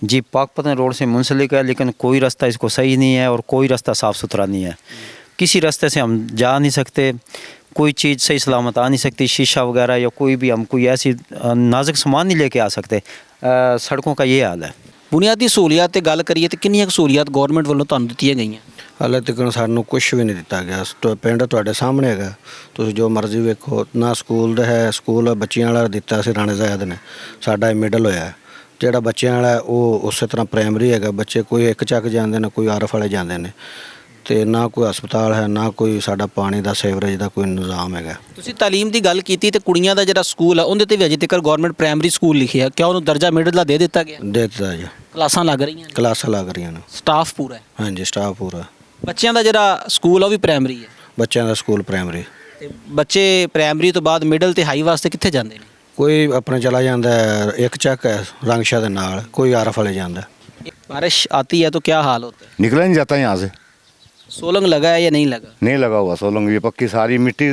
जी Pakpattan road से मुंसलिक है, लेकिन कोई रास्ता इसको सही नहीं है और कोई रास्ता साफ़ सुथरा नहीं है। किसी रास्ते से हम जा नहीं सकते, कोई चीज़ सही सलामत आ नहीं सकती, शीशा वगैरह या कोई भी हम कोई ऐसी नाजुक सामान नहीं लेके आ सकते। सड़कों का ये हाल है। ਬੁਨਿਆਦੀ ਸਹੂਲੀਅਤ ਤੇ ਗੱਲ ਕਰੀਏ ਤੇ ਕਿੰਨੀਆਂ ਕੁ ਸਹੂਲੀਅਤ ਗਵਰਨਮੈਂਟ ਵੱਲੋਂ ਤੁਹਾਨੂੰ ਦਿੱਤੀਆਂ ਗਈਆਂ? ਹਾਲੇ ਤੱਕ ਸਾਨੂੰ ਕੁਝ ਵੀ ਨਹੀਂ ਦਿੱਤਾ ਗਿਆ। ਪਿੰਡ ਤੁਹਾਡੇ ਸਾਹਮਣੇ ਹੈਗਾ, ਤੁਸੀਂ ਜੋ ਮਰਜ਼ੀ ਵੇਖੋ। ਨਾ ਸਕੂਲ ਦਾ ਹੈ, ਸਕੂਲ ਬੱਚਿਆਂ ਵਾਲਾ ਦਿੱਤਾ ਸੀ ਰਾਣੇ ਜ਼ਾਇਦ ਨੇ, ਸਾਡਾ ਮਿਡਲ ਹੋਇਆ। ਜਿਹੜਾ ਬੱਚਿਆਂ ਵਾਲਾ ਉਹ ਉਸੇ ਤਰ੍ਹਾਂ ਪ੍ਰਾਇਮਰੀ ਹੈਗਾ, ਬੱਚੇ ਕੋਈ ਇੱਕ ਚੱਕ ਜਾਂਦੇ ਨੇ, ਕੋਈ ਆਰਫ ਵਾਲੇ ਜਾਂਦੇ ਨੇ, ਤੇ ਨਾ ਕੋਈ ਹਸਪਤਾਲ ਹੈ, ਨਾ ਕੋਈ ਸਾਡਾ ਪਾਣੀ ਦਾ ਸੀਵਰੇਜ ਦਾ ਕੋਈ ਨਿਜ਼ਾਮ ਹੈਗਾ। ਤੁਸੀਂ ਤਾਲੀਮ ਦੀ ਗੱਲ ਕੀਤੀ ਤੇ ਕੁੜੀਆਂ ਦਾ ਜਿਹੜਾ ਸਕੂਲ ਆ ਉਹਦੇ ਤੇ ਵੀ ਅਜੇ ਤੱਕ ਗਵਰਨਮੈਂਟ ਪ੍ਰਾਇਮਰੀ ਸਕੂਲ ਲਿਖਿਆ, ਕਿਆ ਉਹਨੂੰ ਦਰਜਾ ਮਿਡਲ ਦਾ ਦੇ ਦਿੱਤਾ ਗਿਆ? ਦੇ ਦਿੱਤਾ ਜੀ, ਕਲਾਸਾਂ ਲੱਗ ਰਹੀਆਂ ਨੇ, ਕਲਾਸਾਂ ਲੱਗ ਰਹੀਆਂ ਨੇ, ਸਟਾਫ ਪੂਰਾ ਹੈ? ਹਾਂਜੀ ਸਟਾਫ ਪੂਰਾ। ਬੱਚਿਆਂ ਦਾ ਜਿਹੜਾ ਸਕੂਲ ਆ ਉਹ ਵੀ ਪ੍ਰਾਇਮਰੀ ਹੈ? ਬੱਚਿਆਂ ਦਾ ਸਕੂਲ ਪ੍ਰਾਇਮਰੀ। ਤੇ ਬੱਚੇ ਪ੍ਰਾਇਮਰੀ ਤੋਂ ਬਾਅਦ ਮਿਡਲ ਤੇ ਹਾਈ ਵਾਸਤੇ ਕਿੱਥੇ ਜਾਂਦੇ ਨੇ? ਕੋਈ ਆਪਣੇ ਚਲਾ ਜਾਂਦਾ ਹੈ, ਇੱਕ ਚੱਕ ਹੈ ਰੰਗਸ਼ਾ ਦੇ ਨਾਲ, ਕੋਈ ਆਰਫ ਵਾਲੇ ਜਾਂਦਾ। बारिश आती है तो क्या हाल होता है? निकला नहीं जाता यहाँ से। सोलंग लगा है या नहीं लगा? नहीं लगा हुआ सोलंग, ये पक्की सारी मिट्टी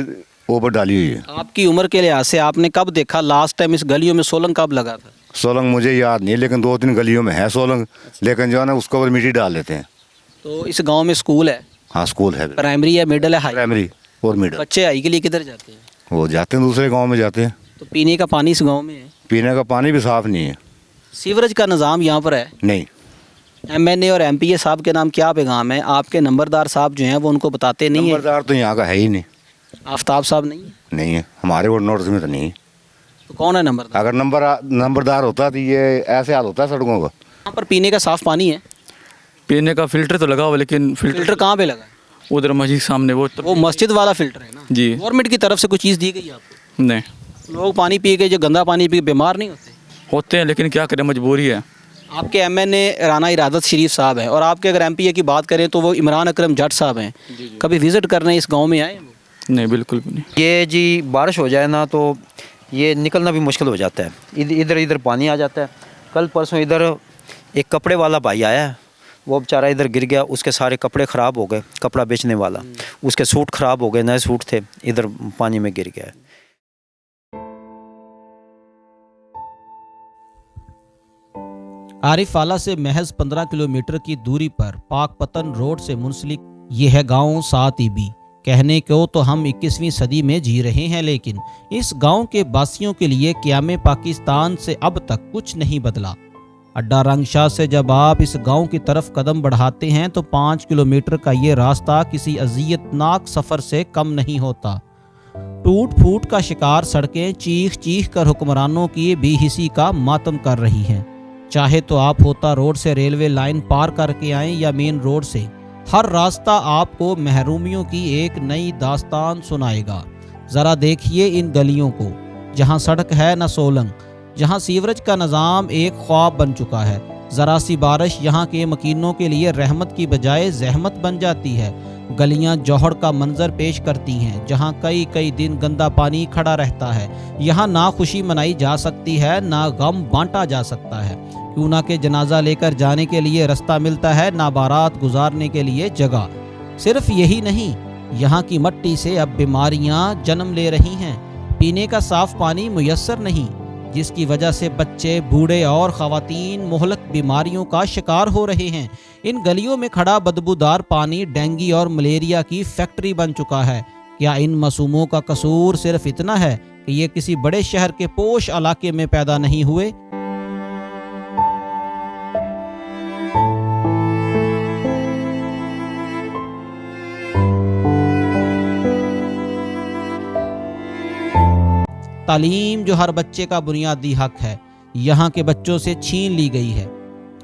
ऊपर डाली हुई है। आपकी उम्र के लिहाज से आपने कब देखा लास्ट टाइम इस गलियों में सोलंग कब लगा था? सोलंग मुझे याद नहीं, लेकिन 2-3 गलियों में है सोलंग, लेकिन जो है ना उसके ऊपर मिट्टी डाल देते हैं। तो इस गांव में स्कूल है? हाँ स्कूल है, प्राइमरी है, मिडिल है, हाई? प्राइमरी और मिडिल। बच्चे हाई के लिए किधर जाते हैं? वो जाते हैं दूसरे गाँव में जाते हैं। तो पीने का पानी इस गाँव में है? पीने का पानी भी साफ़ नहीं है। सीवरेज का निज़ाम यहाँ पर है? नहीं। MNA और MPA साहब के नाम क्या पैगाम है? आपके नंबरदार साहब जो हैं वो उनको बताते नहीं है? नंबरदार तो यहाँ का है ही नहीं। आफ्ताब साहब नहीं है? नहीं है, हमारे वो नोटिस में तो नहीं है। तो कौन है नंबरदार? अगर नंबरदार होता तो ये ऐसे हाल होता है सड़कों का। यहाँ पर पीने का साफ़ पानी है? पीने का फिल्टर तो लगा हुआ, लेकिन फिल्टर कहाँ पे लगा है? उधर मस्जिद सामने वो मस्जिद वाला फिल्टर है ना? जी। गवर्नमेंट की तरफ से कुछ चीज़ दी गई है आपको? नहीं लोग पानी पी के जो गंदा पानी पी के बीमार नहीं होते? होते हैं, लेकिन क्या करें, मजबूरी है। आपके MNA राना इरादत शरीफ साहब हैं, और आपके अगर MPA की बात करें तो वो इमरान अकरम जट साहब हैं। कभी विज़िट करने इस गांव में आए हैं वो? नहीं बिल्कुल भी नहीं। ये जी बारिश हो जाए ना तो ये निकलना भी मुश्किल हो जाता है। इधर इधर पानी आ जाता है। कल परसों इधर एक कपड़े वाला भाई आया, वो बेचारा इधर गिर गया, उसके सारे कपड़े ख़राब हो गए। कपड़ा बेचने वाला, उसके सूट ख़राब हो गए, नए सूट थे, इधर पानी में गिर गया। आरिफ आला से महज 15 किलोमीटर की दूरी पर पाकपतन रोड से मुंसलिक ये है गांव 7 ईबी। कहने को तो हम 21वीं सदी में जी रहे हैं, लेकिन इस गांव के वासियों के लिए क़याम पाकिस्तान से अब तक कुछ नहीं बदला। अड्डा रंगशाह से जब आप इस गांव की तरफ कदम बढ़ाते हैं तो 5 किलोमीटर का ये रास्ता किसी अज़ियतनाक सफ़र से कम नहीं होता। टूट फूट का शिकार सड़कें चीख चीख कर हुक्मरानों की बेहिसी का मातम कर रही हैं। चाहे तो आप होता रोड से रेलवे लाइन पार करके आएं या मेन रोड से, हर रास्ता आपको महरूमियों की एक नई दास्तान सुनाएगा। ज़रा देखिए इन गलियों को, जहां सड़क है न सोलंग, जहां सीवरेज का निज़ाम एक ख्वाब बन चुका है। ज़रा सी बारिश यहाँ के मकीनों के लिए रहमत की बजाय जहमत बन जाती है। गलियां जौहर का मंजर पेश करती हैं, जहां कई कई दिन गंदा पानी खड़ा रहता है। यहाँ ना खुशी मनाई जा सकती है, ना गम बांटा जा सकता है। क्यों ना के जनाजा लेकर जाने के लिए रास्ता मिलता है, ना बारात गुजारने के लिए जगह। सिर्फ यही नहीं, यहाँ की मट्टी से अब बीमारियाँ जन्म ले रही हैं। पीने का साफ पानी मुयस्सर नहीं, जिसकी वजह से बच्चे, बूढ़े और ख़वातीन मुहलक बीमारियों का शिकार हो रहे हैं। इन गलियों में खड़ा बदबूदार पानी डेंगू और मलेरिया की फैक्ट्री बन चुका है। क्या इन मासूमों का कसूर सिर्फ इतना है कि ये किसी बड़े शहर के पोश इलाके में पैदा नहीं हुए? तालीम जो हर बच्चे का बुनियादी हक है, यहाँ के बच्चों से छीन ली गई है।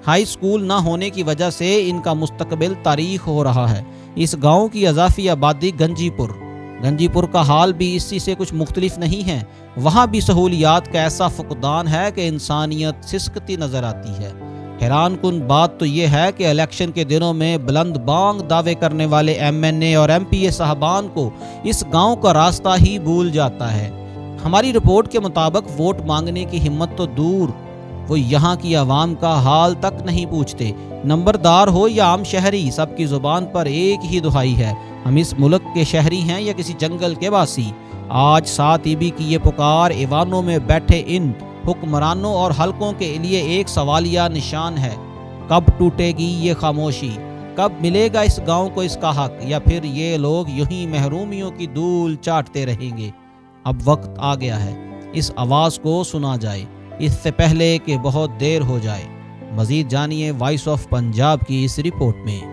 हाई स्कूल ना होने की वजह से इनका मुस्तकबिल तारीख हो रहा है। इस गांव की अजाफी आबादी गंजीपुर का हाल भी इसी से कुछ मुख्तलिफ नहीं है। वहाँ भी सहूलियात का ऐसा फुकदान है कि इंसानियत सिसकती नज़र आती है। हैरान कुन बात तो ये है कि इलेक्शन के दिनों में बुलंद बांग दावे करने वाले MNA और MPA साहबान को इस गाँव का रास्ता ही भूल जाता है। हमारी रिपोर्ट के मुताबिक वोट मांगने की हिम्मत तो दूर, वो यहाँ की आवाम का हाल तक नहीं पूछते। नंबरदार हो या आम शहरी, सबकी ज़ुबान पर एक ही दुहाई है, हम इस मुल्क के शहरी हैं या किसी जंगल के वासी। आज 7 ईबी की ये पुकार ईवानों में बैठे इन हुक्मरानों और हलकों के लिए एक सवालिया निशान है। कब टूटेगी ये खामोशी, कब मिलेगा इस गांव को इसका हक, या फिर ये लोग यूं ही महरूमियों की धूल चाटते रहेंगे। अब वक्त आ गया है, इस आवाज़ को सुना जाए, इससे पहले कि बहुत देर हो जाए। मज़ीद जानिए वॉइस ऑफ पंजाब की इस रिपोर्ट में।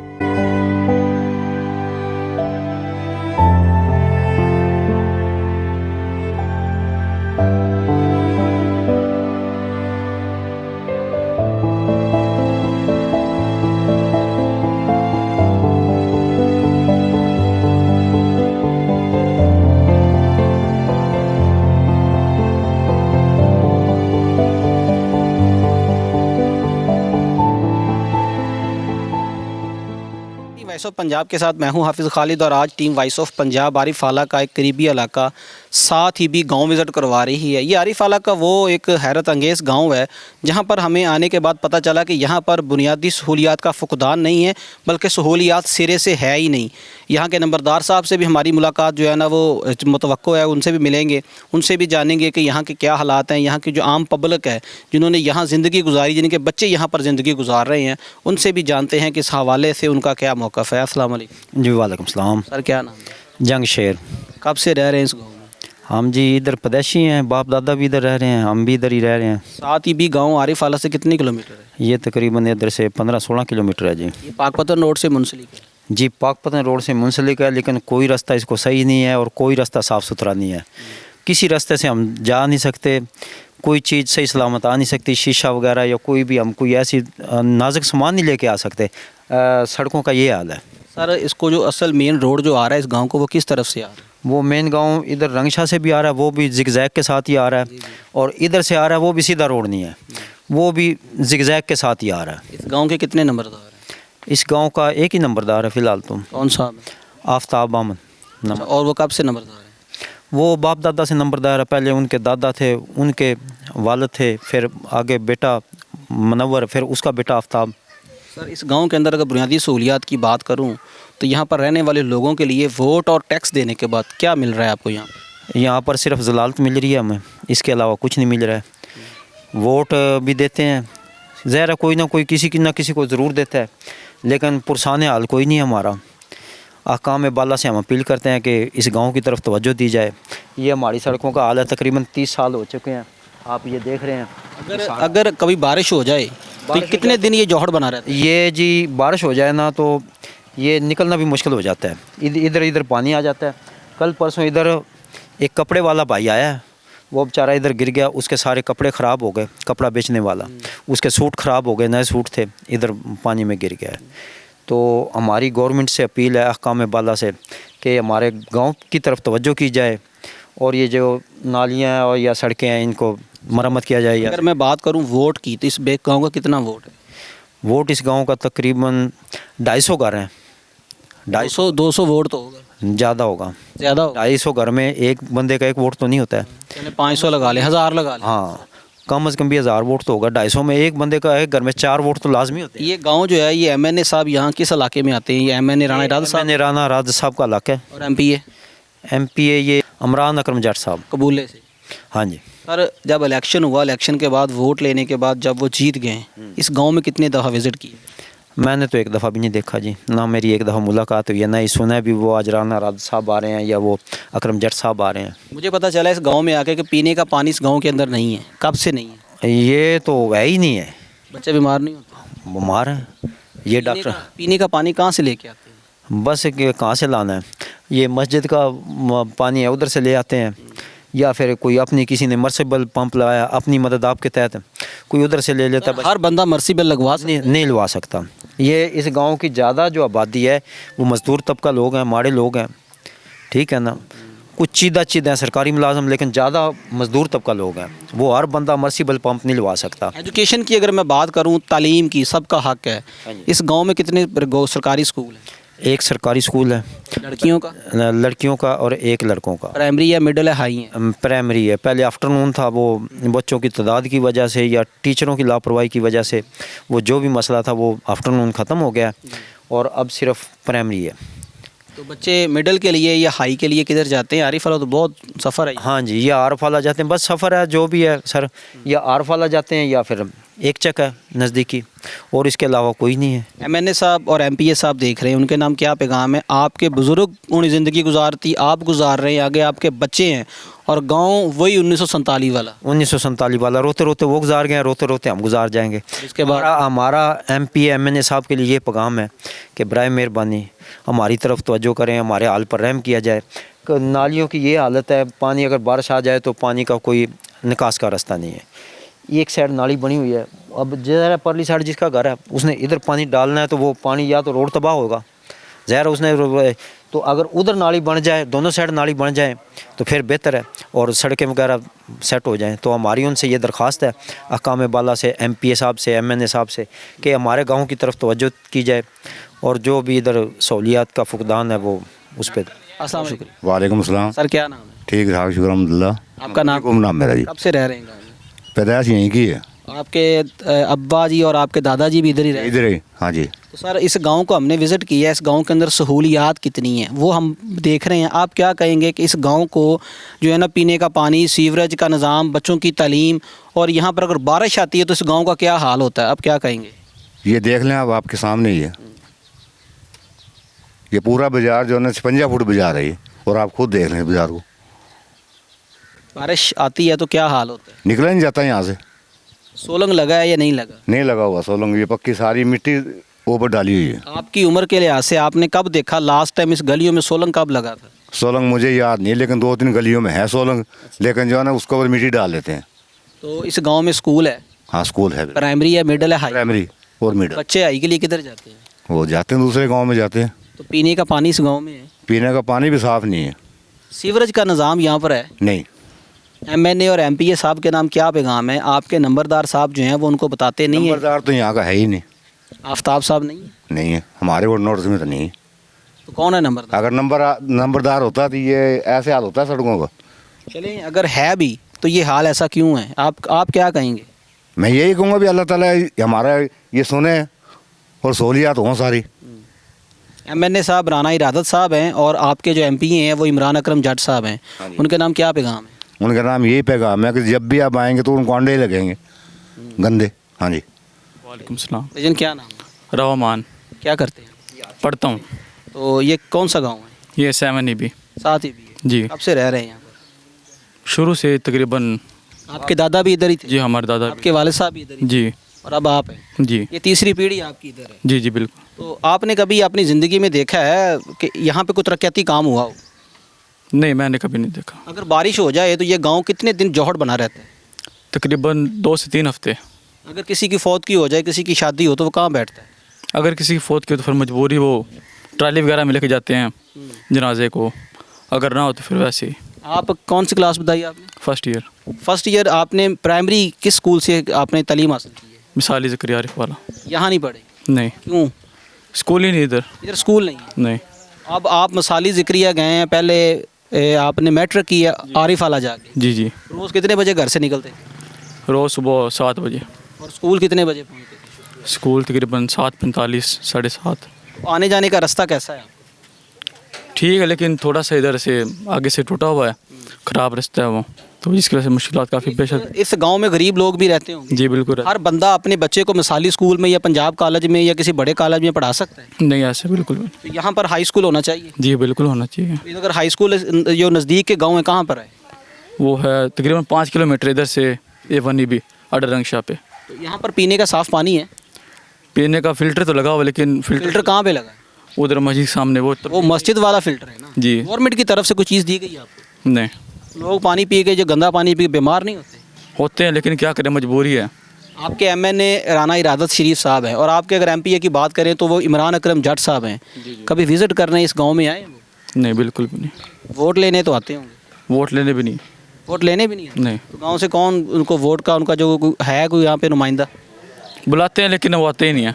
वॉइस ऑफ पंजाब के साथ मैं हूं हाफिज़ खालिद और आज team voice of Punjab Arif आला का एक करीबी इलाका साथ ही भी गांव विज़िट करवा रही है। ये आरिफ आला का वो एक हैरत अंगेज़ गांव है जहां पर हमें आने के बाद पता चला कि यहां पर बुनियादी सहूलियात का फुकदान नहीं है, बल्कि सहूलियात सिरे से है ही नहीं। यहाँ के नंबरदार साहब से भी हमारी मुलाकात जो है ना वो मुतवक्को है, उनसे भी मिलेंगे, उनसे भी जानेंगे कि यहाँ के क्या हालात हैं। यहाँ की जो आम पब्लिक है जिन्होंने यहाँ ज़िंदगी गुजारी, जिनके बच्चे यहाँ पर ज़िंदगी गुजार रहे हैं, उनसे भी जानते हैं कि इस हवाले से उनका क्या मौक़िफ़ है। अस्सलाम वालेकुम। जी वालेकुम सलाम। सर क्या नाम है? जंग शेर। कब से रह रहे हैं इस गाँव में? हम जी इधर पैदाइशी हैं, बाप दादा भी इधर रह रहे हैं, हम भी इधर ही रह रहे हैं। साथ ही भी गाँव आरिफ आला से कितने किलोमीटर है? ये तकरीबन इधर से 15-16 किलोमीटर है जी। ये पाकपतन रोड से मुंसलिक है। जी पाकपतन रोड से मुंसलिक है, लेकिन कोई रास्ता इसको सही नहीं है और कोई रास्ता साफ़ सुथरा नहीं है। किसी रास्ते से हम जा नहीं सकते, कोई चीज़ सही सलामत आ नहीं सकती, शीशा वगैरह या कोई भी हम कोई ऐसी नाजुक सामान नहीं लेके आ सकते। सड़कों का ये हाल है। सर इसको जो असल मेन रोड जो आ रहा है इस गांव को, वो किस तरफ से आ रहा है? वो मेन गांव इधर रंगशाह से भी आ रहा है, वो भी जिगजैग के साथ ही आ रहा है, और इधर से आ रहा है वो भी सीधा रोड नहीं है, वो भी जिगजैग के साथ ही आ रहा है। इस गांव के कितने नंबरदार हैं? इस गांव का एक ही नंबरदार है फ़िलहाल तो, कौन सा? आफ्ताब अहमद। अच्छा, और वो कब से नंबरदार है? वो बाप दादा से नंबरदार है। पहले उनके दादा थे, उनके वालिद थे, फिर आगे बेटा मनव्वर, फिर उसका बेटा आफ्ताब। सर इस गांव के अंदर अगर बुनियादी सहूलियात की बात करूं तो यहाँ पर रहने वाले लोगों के लिए वोट और टैक्स देने के बाद क्या मिल रहा है आपको यहाँ? यहाँ पर सिर्फ ज़लालत मिल रही है हमें, इसके अलावा कुछ नहीं मिल रहा है। वोट भी देते हैं, ज़ाहिर है कोई ना कोई किसी को ज़रूर देता है, लेकिन पुरसाने हाल कोई नहीं हमारा। अहकाम बाला से हम अपील करते हैं कि इस गांव की तरफ तवज्जो दी जाए। ये हमारी सड़कों का हाल है, तकरीबन 30 साल हो चुके हैं, आप ये देख रहे हैं। अगर कभी बारिश हो जाए तो कितने दिन ये जौहड़ बना रहता है? ये जी बारिश हो जाए ना तो ये निकलना भी मुश्किल हो जाता है, इधर पानी आ जाता है। कल परसों इधर एक कपड़े वाला भाई आया है, वो बेचारा इधर गिर गया, उसके सारे कपड़े ख़राब हो गए, कपड़ा बेचने वाला, उसके सूट ख़राब हो गए, नए सूट थे, इधर पानी में गिर गया है। तो हमारी गवर्नमेंट से अपील है, अहकाम बाला से, कि हमारे गांव की तरफ तवज्जो की जाए और ये जो नालियाँ और या सड़कें हैं इनको मरम्मत किया जाए। अगर मैं बात करूं वोट की तो इस गांव का कितना वोट है? वोट इस गांव का तकरीबन 250 घर हैं। 200 वोट तो होगा, ज़्यादा होगा, ज़्यादा होगा। 250 घर में एक बंदे का एक वोट तो नहीं होता है। चलिए 500 लगा ले, 1000 लगा ले। हाँ, कम से कम भी 1000 वोट तो होगा। 250 में एक बंदे का एक घर में 4 वोट तो लाजमी होते हैं। ये गांव जो है ये एमएनए साहब यहाँ किस इलाके में आते हैं? ये एमएनए राणा राज साहब राणा राज साहब का इलाका है। और एमपीए ये इमरान अकरम जट साहब कबूले से। हाँ जी। सर जब इलेक्शन हुआ, इलेक्शन के बाद वोट लेने के बाद जब वो जीत गए, इस गांव में कितने दफ़ा विज़िट की? मैंने तो एक दफ़ा भी नहीं देखा जी, ना मेरी एक दफ़ा मुलाकात हुई है, ना ही सुना है भी वो आज राणा राज साहब आ रहे हैं या वो अकरम जट साहब आ रहे हैं। मुझे पता चला इस गांव में आके कि पीने का पानी इस गांव के अंदर नहीं है। कब से नहीं है? ये तो है ही नहीं है। बच्चे बीमार नहीं होते? बीमार हैं ये डॉक्टर। पीने का पानी कहाँ से लेके आते हैं? बस कहाँ से लाना है, ये मस्जिद का पानी है उधर से ले आते हैं, या फिर कोई अपनी किसी ने मर्सिबल पंप लगाया अपनी मदद आपके तहत, कोई उधर से ले लेता है। हर बंदा मर्सिबल लगवा नहीं लगा सकता। ये इस गांव की ज़्यादा जो आबादी है वो मज़दूर तबका लोग हैं, माड़े लोग हैं, ठीक है ना। कुछ चीदा हैं सरकारी मुलाजम, लेकिन ज़्यादा मज़दूर तबका लोग हैं, वो हर बंदा मर्सिबल पंप नहीं लगा सकता। एजुकेशन की अगर मैं बात करूँ, तालीम की, सबका हक है। इस गाँव में कितने सरकारी स्कूल हैं? एक सरकारी स्कूल है लड़कियों का और एक लड़कों का। प्राइमरी या मिडिल है, हाई है? प्राइमरी है। पहले आफ्टरनून था, वो बच्चों की तादाद की वजह से या टीचरों की लापरवाही की वजह से वो जो भी मसला था वो आफ्टरनून ख़त्म हो गया, और अब सिर्फ प्राइमरी है। तो बच्चे मिडिल के लिए या हाई के लिए किधर जाते हैं? आरिफ वाला तो बहुत सफ़र है। हाँ जी, या आरफ वाला जाते हैं, बस सफ़र है जो भी है सर, या आरफ वाला जाते हैं या फिर एक चक है नज़दीकी, और इसके अलावा कोई नहीं है। MNA साहब और MPA साहब देख रहे हैं, उनके नाम क्या पैगाम है? आपके बुज़ुर्ग उन्हें ज़िंदगी गुजारती, आप गुजार रहे हैं, आगे आपके बच्चे हैं, और गांव वही 1947 वाला। 1947 वाला, रोते रोते वो गुजार गए, रोते रोते हम गुजार जाएंगे। इसके बाद हमारा MPA MNA साहब के लिए ये पैगाम है कि बराए मेहरबानी हमारी तरफ तवज्जो करें, हमारे हाल पर रहम किया जाए। नालियों की ये हालत है, पानी अगर बारिश आ जाए तो पानी का कोई निकास का रास्ता नहीं है। एक साइड नाली बनी हुई है, अब ज़रा परली साइड जिसका घर है उसने इधर पानी डालना है तो वो पानी या तो रोड तबाह होगा, ज़हर उसने, तो अगर उधर नाली बन जाए, दोनों साइड नाली बन जाए तो फिर बेहतर है और सड़कें वगैरह सेट हो जाएं। तो हमारी उनसे ये दरख्वास्त है अहकाम बाला से, MPA साहब से, MNA साहब से, कि हमारे गाँव की तरफ तवज्जो की जाए और जो भी इधर सहूलियात का फुकदान है वो उस पर। अस्सलाम वालेकुम। वालेकुम सलाम। सर क्या नाम है? ठीक ठाक, शुक्र अल्हम्दुलिल्लाह। आपका नाम? वालेकुम नाम मेरा जी। कब से रह रहे हैं गाँव में? पैदाइश यहीं की है, आपके अब्बा जी और आपके दादाजी भी इधर ही रहे? इधर ही। हाँ जी। तो सर इस गांव को हमने विज़िट किया है, इस गांव के अंदर सहूलियात कितनी हैं वो हम देख रहे हैं। आप क्या कहेंगे कि इस गांव को जो है ना, पीने का पानी, सीवरेज का निज़ाम, बच्चों की तालीम, और यहाँ पर अगर बारिश आती है तो इस गांव का क्या हाल होता है? आप क्या कहेंगे? ये देख लें, आप आपके सामने ही है। ये पूरा बाजार जो है ना 56 फुट बाजार है ये, और आप खुद देख लें बाजार को। बारिश आती है तो क्या हाल होता है? निकला नहीं जाता यहाँ से। सोलंग लगा है या नहीं लगा? नहीं लगा हुआ सोलंग, ये पक्की सारी मिट्टी ऊपर डाली हुई है। आपकी उम्र के लिहाज से आपने कब देखा लास्ट टाइम इस गलियों में सोलंग कब लगा था? सोलंग मुझे याद नहीं, लेकिन 2-3 गलियों में है सोलंग, लेकिन जो है ना उसके ऊपर मिट्टी डाल देते हैं। तो इस गाँव में स्कूल है? हाँ स्कूल है, प्राइमरी है, मिडिल है, हाई? प्राइमरी और मिडिल। बच्चे हाई के लिए किधर जाते हैं? वो जाते हैं दूसरे गांव में जाते हैं। तो पीने का पानी इस गाँव में है? पीने का पानी भी साफ़ नहीं है। सीवरेज का निज़ाम यहाँ पर है? नहीं। MNA और MPA साहब के नाम क्या पैगाम है? आपके नंबरदार साहब जो हैं वो उनको बताते नहीं है? नंबरदार तो यहाँ का है ही नहीं। आफ्ताब साहब नहीं है? नहीं है, हमारे वो नोटिस में तो नहीं है। तो कौन है नंबरदार? अगर नंबरदार होता तो ये ऐसे हाल होता है सड़कों का। चलें, अगर है भी तो ये हाल ऐसा क्यों है? आप क्या कहेंगे? मैं यही कहूँगा भी अल्लाह ताला हमारा ये सुने और सहूलियात हों सारी। MNA साहब राना इरादत साहब हैं और आपके जो MPA हैं वो इमरान अकरम जट साहब हैं, उनके नाम क्या पैगाम है? उनका नाम यही पैगाम है कि जब भी आप आएंगे तो उनको अंडे ही लगेंगे गंदे। हाँ जी। वालेकुम सलाम। लेकिन क्या नाम है? रहमान। क्या करते हैं? पढ़ता हूँ। तो ये कौन सा गाँव है? ये 7EB। साथ ही भी है? जी। कब से रह रहे हैं यहाँ पर? शुरू से तकरीबन। आपके दादा भी इधर ही थे? जी हमारे दादा भी। आपके वालिद साहब भी इधर ही थे? जी और अब आप हैं? जी ये तीसरी पीढ़ी आपकी इधर है? जी जी बिल्कुल। तो आपने कभी अपनी ज़िंदगी में देखा है कि यहाँ पे कोई तरक्याती काम हुआ हो? नहीं, मैंने कभी नहीं देखा। अगर बारिश हो जाए तो ये गांव कितने दिन जौहड़ बना रहता है? तकरीबन 2 से 3 हफ्ते। अगर किसी की फौत की हो जाए, किसी की शादी हो, तो वो कहाँ बैठता है? अगर किसी की फौत की हो तो फिर मजबूरी वो ट्राली वगैरह में लेके जाते हैं जनाजे को, अगर ना हो तो फिर वैसे ही। आप कौन सी क्लास बताई आपने? First year. First year. आपने प्राइमरी किस स्कूल से आपने तालीम हासिल की है? मिसाली ज़करिया आरिफ वाला। यहाँ नहीं पढ़े? नहीं, क्यों? स्कूल ही नहीं इधर। इधर स्कूल नहीं है? नहीं। अब आप मिसाली ज़िक्रिया गए हैं, पहले आपने मैट्रिक की है आरिफ वाला जाके। जी जी। रोज़ कितने बजे घर से निकलते? रोज़ सुबह 7 बजे। और स्कूल कितने बजे पहुँचते थे? स्कूल तकरीबन 7:45 7:30। आने जाने का रास्ता कैसा है? ठीक है, लेकिन थोड़ा सा इधर से आगे से टूटा हुआ है, ख़राब रास्ता है वो, तो इसकी वजह से मुश्किलात काफ़ी पेश आती। इस गांव में गरीब लोग भी रहते होंगे? जी बिल्कुल। हर बंदा अपने बच्चे को मिसाली स्कूल में या पंजाब कॉलेज में या किसी बड़े कॉलेज में पढ़ा सकता है? नहीं, ऐसे बिल्कुल भी। तो यहाँ पर हाई स्कूल होना चाहिए? जी बिल्कुल होना चाहिए। तो अगर हाई स्कूल जो नज़दीक के गांव है कहाँ पर है? वो है तकरीबन 5 किलोमीटर इधर से A1EB अडरंग शाह पे। तो यहाँ पर पीने का साफ़ पानी है? पीने का फ़िल्टर तो लगा हुआ, लेकिन फ़िल्टर कहाँ पे लगा है? उधर मस्जिद सामने वो मस्जिद वाला फ़िल्टर है ना? जी। गवर्नमेंट की तरफ से कोई चीज़ दी गई है आपको? नहीं। लोग पानी पी के, जो गंदा पानी पी के बीमार नहीं होते हैं, लेकिन क्या करें, मजबूरी है। आपके MNA राना इरादत शरीफ साहब हैं और आपके अगर MPA की बात करें तो वो इमरान अकरम जट साहब हैं। कभी विज़िट करने इस गाँव में आए वो? नहीं, बिल्कुल भी नहीं। वोट लेने तो आते होंगे? वोट लेने भी नहीं। वोट लेने भी नहीं आते? नहीं। तो गाँव से कौन उनको वोट का, उनका जो है कोई यहाँ पे नुमाइंदा? बुलाते हैं लेकिन वो आते ही नहीं है।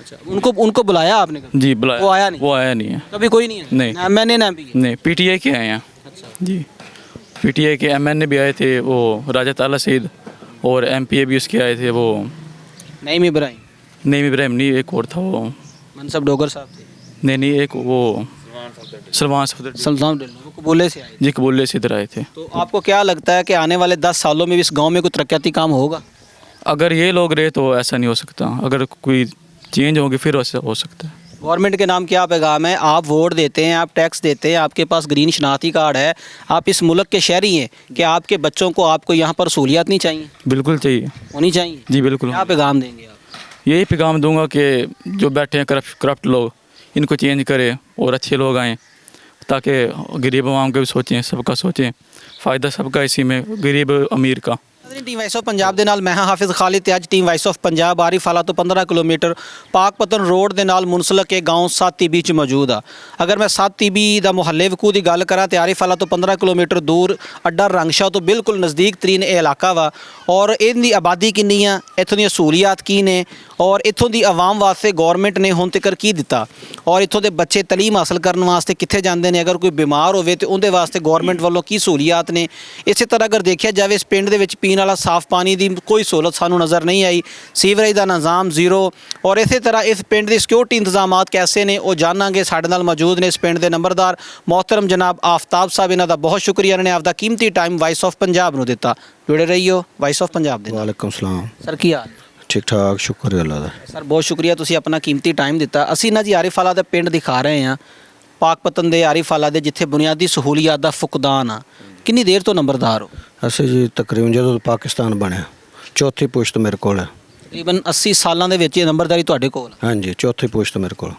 अच्छा, उनको बुलाया आपने कभी? जी बुलाया। वो आया नहीं? वो आया नहीं है। कभी कोई नहीं है? नहीं। ना MNA ना MPA? नहीं, PTI के आए हैं। जी, PTI के MNA भी आए थे, वो राजा ताला सईद, और MPA भी उसके आए थे, वो नईम इब्राहिम? नईम इब्राहिम नहीं, एक और था वो। मनसब डोगर साहब थे? नहीं, एक वो सलमान सफदर सल्तान वो कबूले से आए थे। जी कबूले से इधर आए थे। तो आपको क्या लगता है कि आने वाले 10 सालों में भी इस गांव में कोई तरक्याती काम होगा? अगर ये लोग रहे तो ऐसा नहीं हो सकता, अगर कोई चेंज होगी फिर ऐसा हो सकता है। गवर्नमेंट के नाम क्या पैगाम है? आप वोट देते हैं, आप टैक्स देते हैं, आपके पास ग्रीन शनाख्ती कार्ड है, आप इस मुल्क के शहरी हैं, कि आपके बच्चों को आपको यहाँ पर सहूलियात नहीं चाहिए, बिल्कुल चाहिए होनी चाहिए? जी बिल्कुल। क्या पैगाम देंगे आप? यही पैगाम दूंगा कि जो बैठे हैं करप्ट लोग, इनको चेंज करें और अच्छे लोग आएँ, ताकि गरीब आवाम का भी सोचें, सबका सोचें, फ़ायदा सबका इसी में, गरीब अमीर का। ਟੀਮ ਵਾਈਸ ਆਫ ਪੰਜਾਬ ਦੇ ਨਾਲ ਮੈਂ ਹਾਂ ਹਾਫਿਜ਼ ਖਾਲਿਦ ਤੇ ਅੱਜ team vice of Punjab Arif ਵਾਲਾ ਤੋਂ 15 ਕਿਲੋਮੀਟਰ ਪਾਕਪਤਨ ਰੋਡ ਦੇ ਨਾਲ ਮੁਨਸਲਕ ਇਹ ਗਾਉਂ 7 ਟੀਬੀ ਚ ਮੌਜੂਦ ਆ। ਅਗਰ ਮੈਂ 7 ਟੀਬੀ ਦਾ ਮੁਹੱਲੇ ਵਕੂ ਦੀ ਗੱਲ ਕਰਾਂ ਤੇ ਆਰਿਫ ਵਾਲਾ ਤੋਂ 15 ਕਿਲੋਮੀਟਰ ਦੂਰ ਅੱਡਾ ਰੰਗਸ਼ਾ ਤੋਂ ਬਿਲਕੁਲ ਨਜ਼ਦੀਕ ਤਰੀਨ ਇਹ ਇਲਾਕਾ ਵਾ। ਔਰ ਇਹਦੀ ਆਬਾਦੀ ਕਿੰਨੀ ਆ, ਇੱਥੋਂ ਦੀਆਂ ਸਹੂਲੀਅਤ ਕੀ ਨੇ, ਔਰ ਇੱਥੋਂ ਦੀ ਆਵਾਮ ਵਾਸਤੇ ਗੌਰਮੈਂਟ ਨੇ ਹੁਣ ਤੱਕ ਕੀ ਦਿੱਤਾ, ਔਰ ਇੱਥੋਂ ਦੇ ਬੱਚੇ ਤਾਲੀਮ ਹਾਸਲ ਕਰਨ ਵਾਸਤੇ ਕਿੱਥੇ ਜਾਂਦੇ ਨੇ, ਅਗਰ ਕੋਈ ਬਿਮਾਰ ਹੋਵੇ ਤੇ ਉਹਦੇ ਵਾਸਤੇ ਗੌਰਮੈਂਟ ਵੱਲੋਂ ਕੀ ਸਹੂਲੀਅਤ ਨੇ। ਇਸੇ ਤਰ੍ਹਾਂ ਅਗਰ ਦੇਖਿਆ ਜਾਵੇ ਇਸ ਪਿੰਡ ਦੇ ਵਿੱਚ ਪੀਣ ਵਾਲਾ ਸਾਫ਼ ਪਾਣੀ ਦੀ ਕੋਈ ਸਹੂਲਤ ਸਾਨੂੰ ਨਜ਼ਰ ਨਹੀਂ ਆਈ, ਸੀਵਰੇਜ ਦਾ ਨਿਜ਼ਾਮ ਜ਼ੀਰੋ। ਔਰ ਇਸੇ ਤਰ੍ਹਾਂ ਇਸ ਪਿੰਡ ਦੇ ਸਿਕਿਉਰਿਟੀ ਇੰਤਜ਼ਾਮਾਤ ਕੈਸੇ ਨੇ ਉਹ ਜਾਣਾਂਗੇ। ਸਾਡੇ ਨਾਲ ਮੌਜੂਦ ਨੇ ਇਸ ਪਿੰਡ ਦੇ ਨੰਬਰਦਾਰ मोहतरम जनाब आफ्ताब साहब, इन्हों का बहुत शुक्रिया, इन्होंने आपका कीमती टाइम वॉइस ऑफ पंजाब ਨੂੰ ਦਿੱਤਾ। जुड़े रहियो वॉइस ऑफ पंजाब ਦੇ ਨਾਲ। ਵਾਲੇਕੁਮ ਸਲਾਮ। ਸਰ ਕੀ ਹਾਲ? ਠੀਕ ਠਾਕ, ਸ਼ੁਕਰ ਹੈ ਅੱਲਾ ਦਾ। ਸਰ ਬਹੁਤ ਸ਼ੁਕਰੀਆ, ਤੁਸੀਂ ਆਪਣਾ ਕੀਮਤੀ ਟਾਈਮ ਦਿੱਤਾ। ਅਸੀਂ ਨਾ ਜੀ ਆਰਿਫ ਵਾਲਾ ਦਾ ਪਿੰਡ ਦਿਖਾ ਰਹੇ ਹਾਂ, ਪਾਕਪਤਨ ਦੇ ਆਰਿਫ ਵਾਲਾ ਦੇ, ਜਿੱਥੇ ਬੁਨਿਆਦੀ ਸਹੂਲੀਅਤ ਦਾ ਫੁਕਦਾਨ ਆ। ਕਿੰਨੀ ਦੇਰ ਤੋਂ ਨੰਬਰਦਾਰ ਹੋ? ਅਸੀਂ ਜੀ ਤਕਰੀਬਨ ਜਦੋਂ ਪਾਕਿਸਤਾਨ ਬਣਿਆ, ਚੌਥੀ ਪੁਸ਼ਤ ਮੇਰੇ ਕੋਲ ਹੈ। ਤਕਰੀਬਨ 80 ਸਾਲਾਂ ਦੇ ਵਿੱਚ ਇਹ ਨੰਬਰਦਾਰੀ ਤੁਹਾਡੇ ਕੋਲ? ਹਾਂਜੀ, ਚੌਥੀ ਪੁਸ਼ਤ ਮੇਰੇ ਕੋਲ।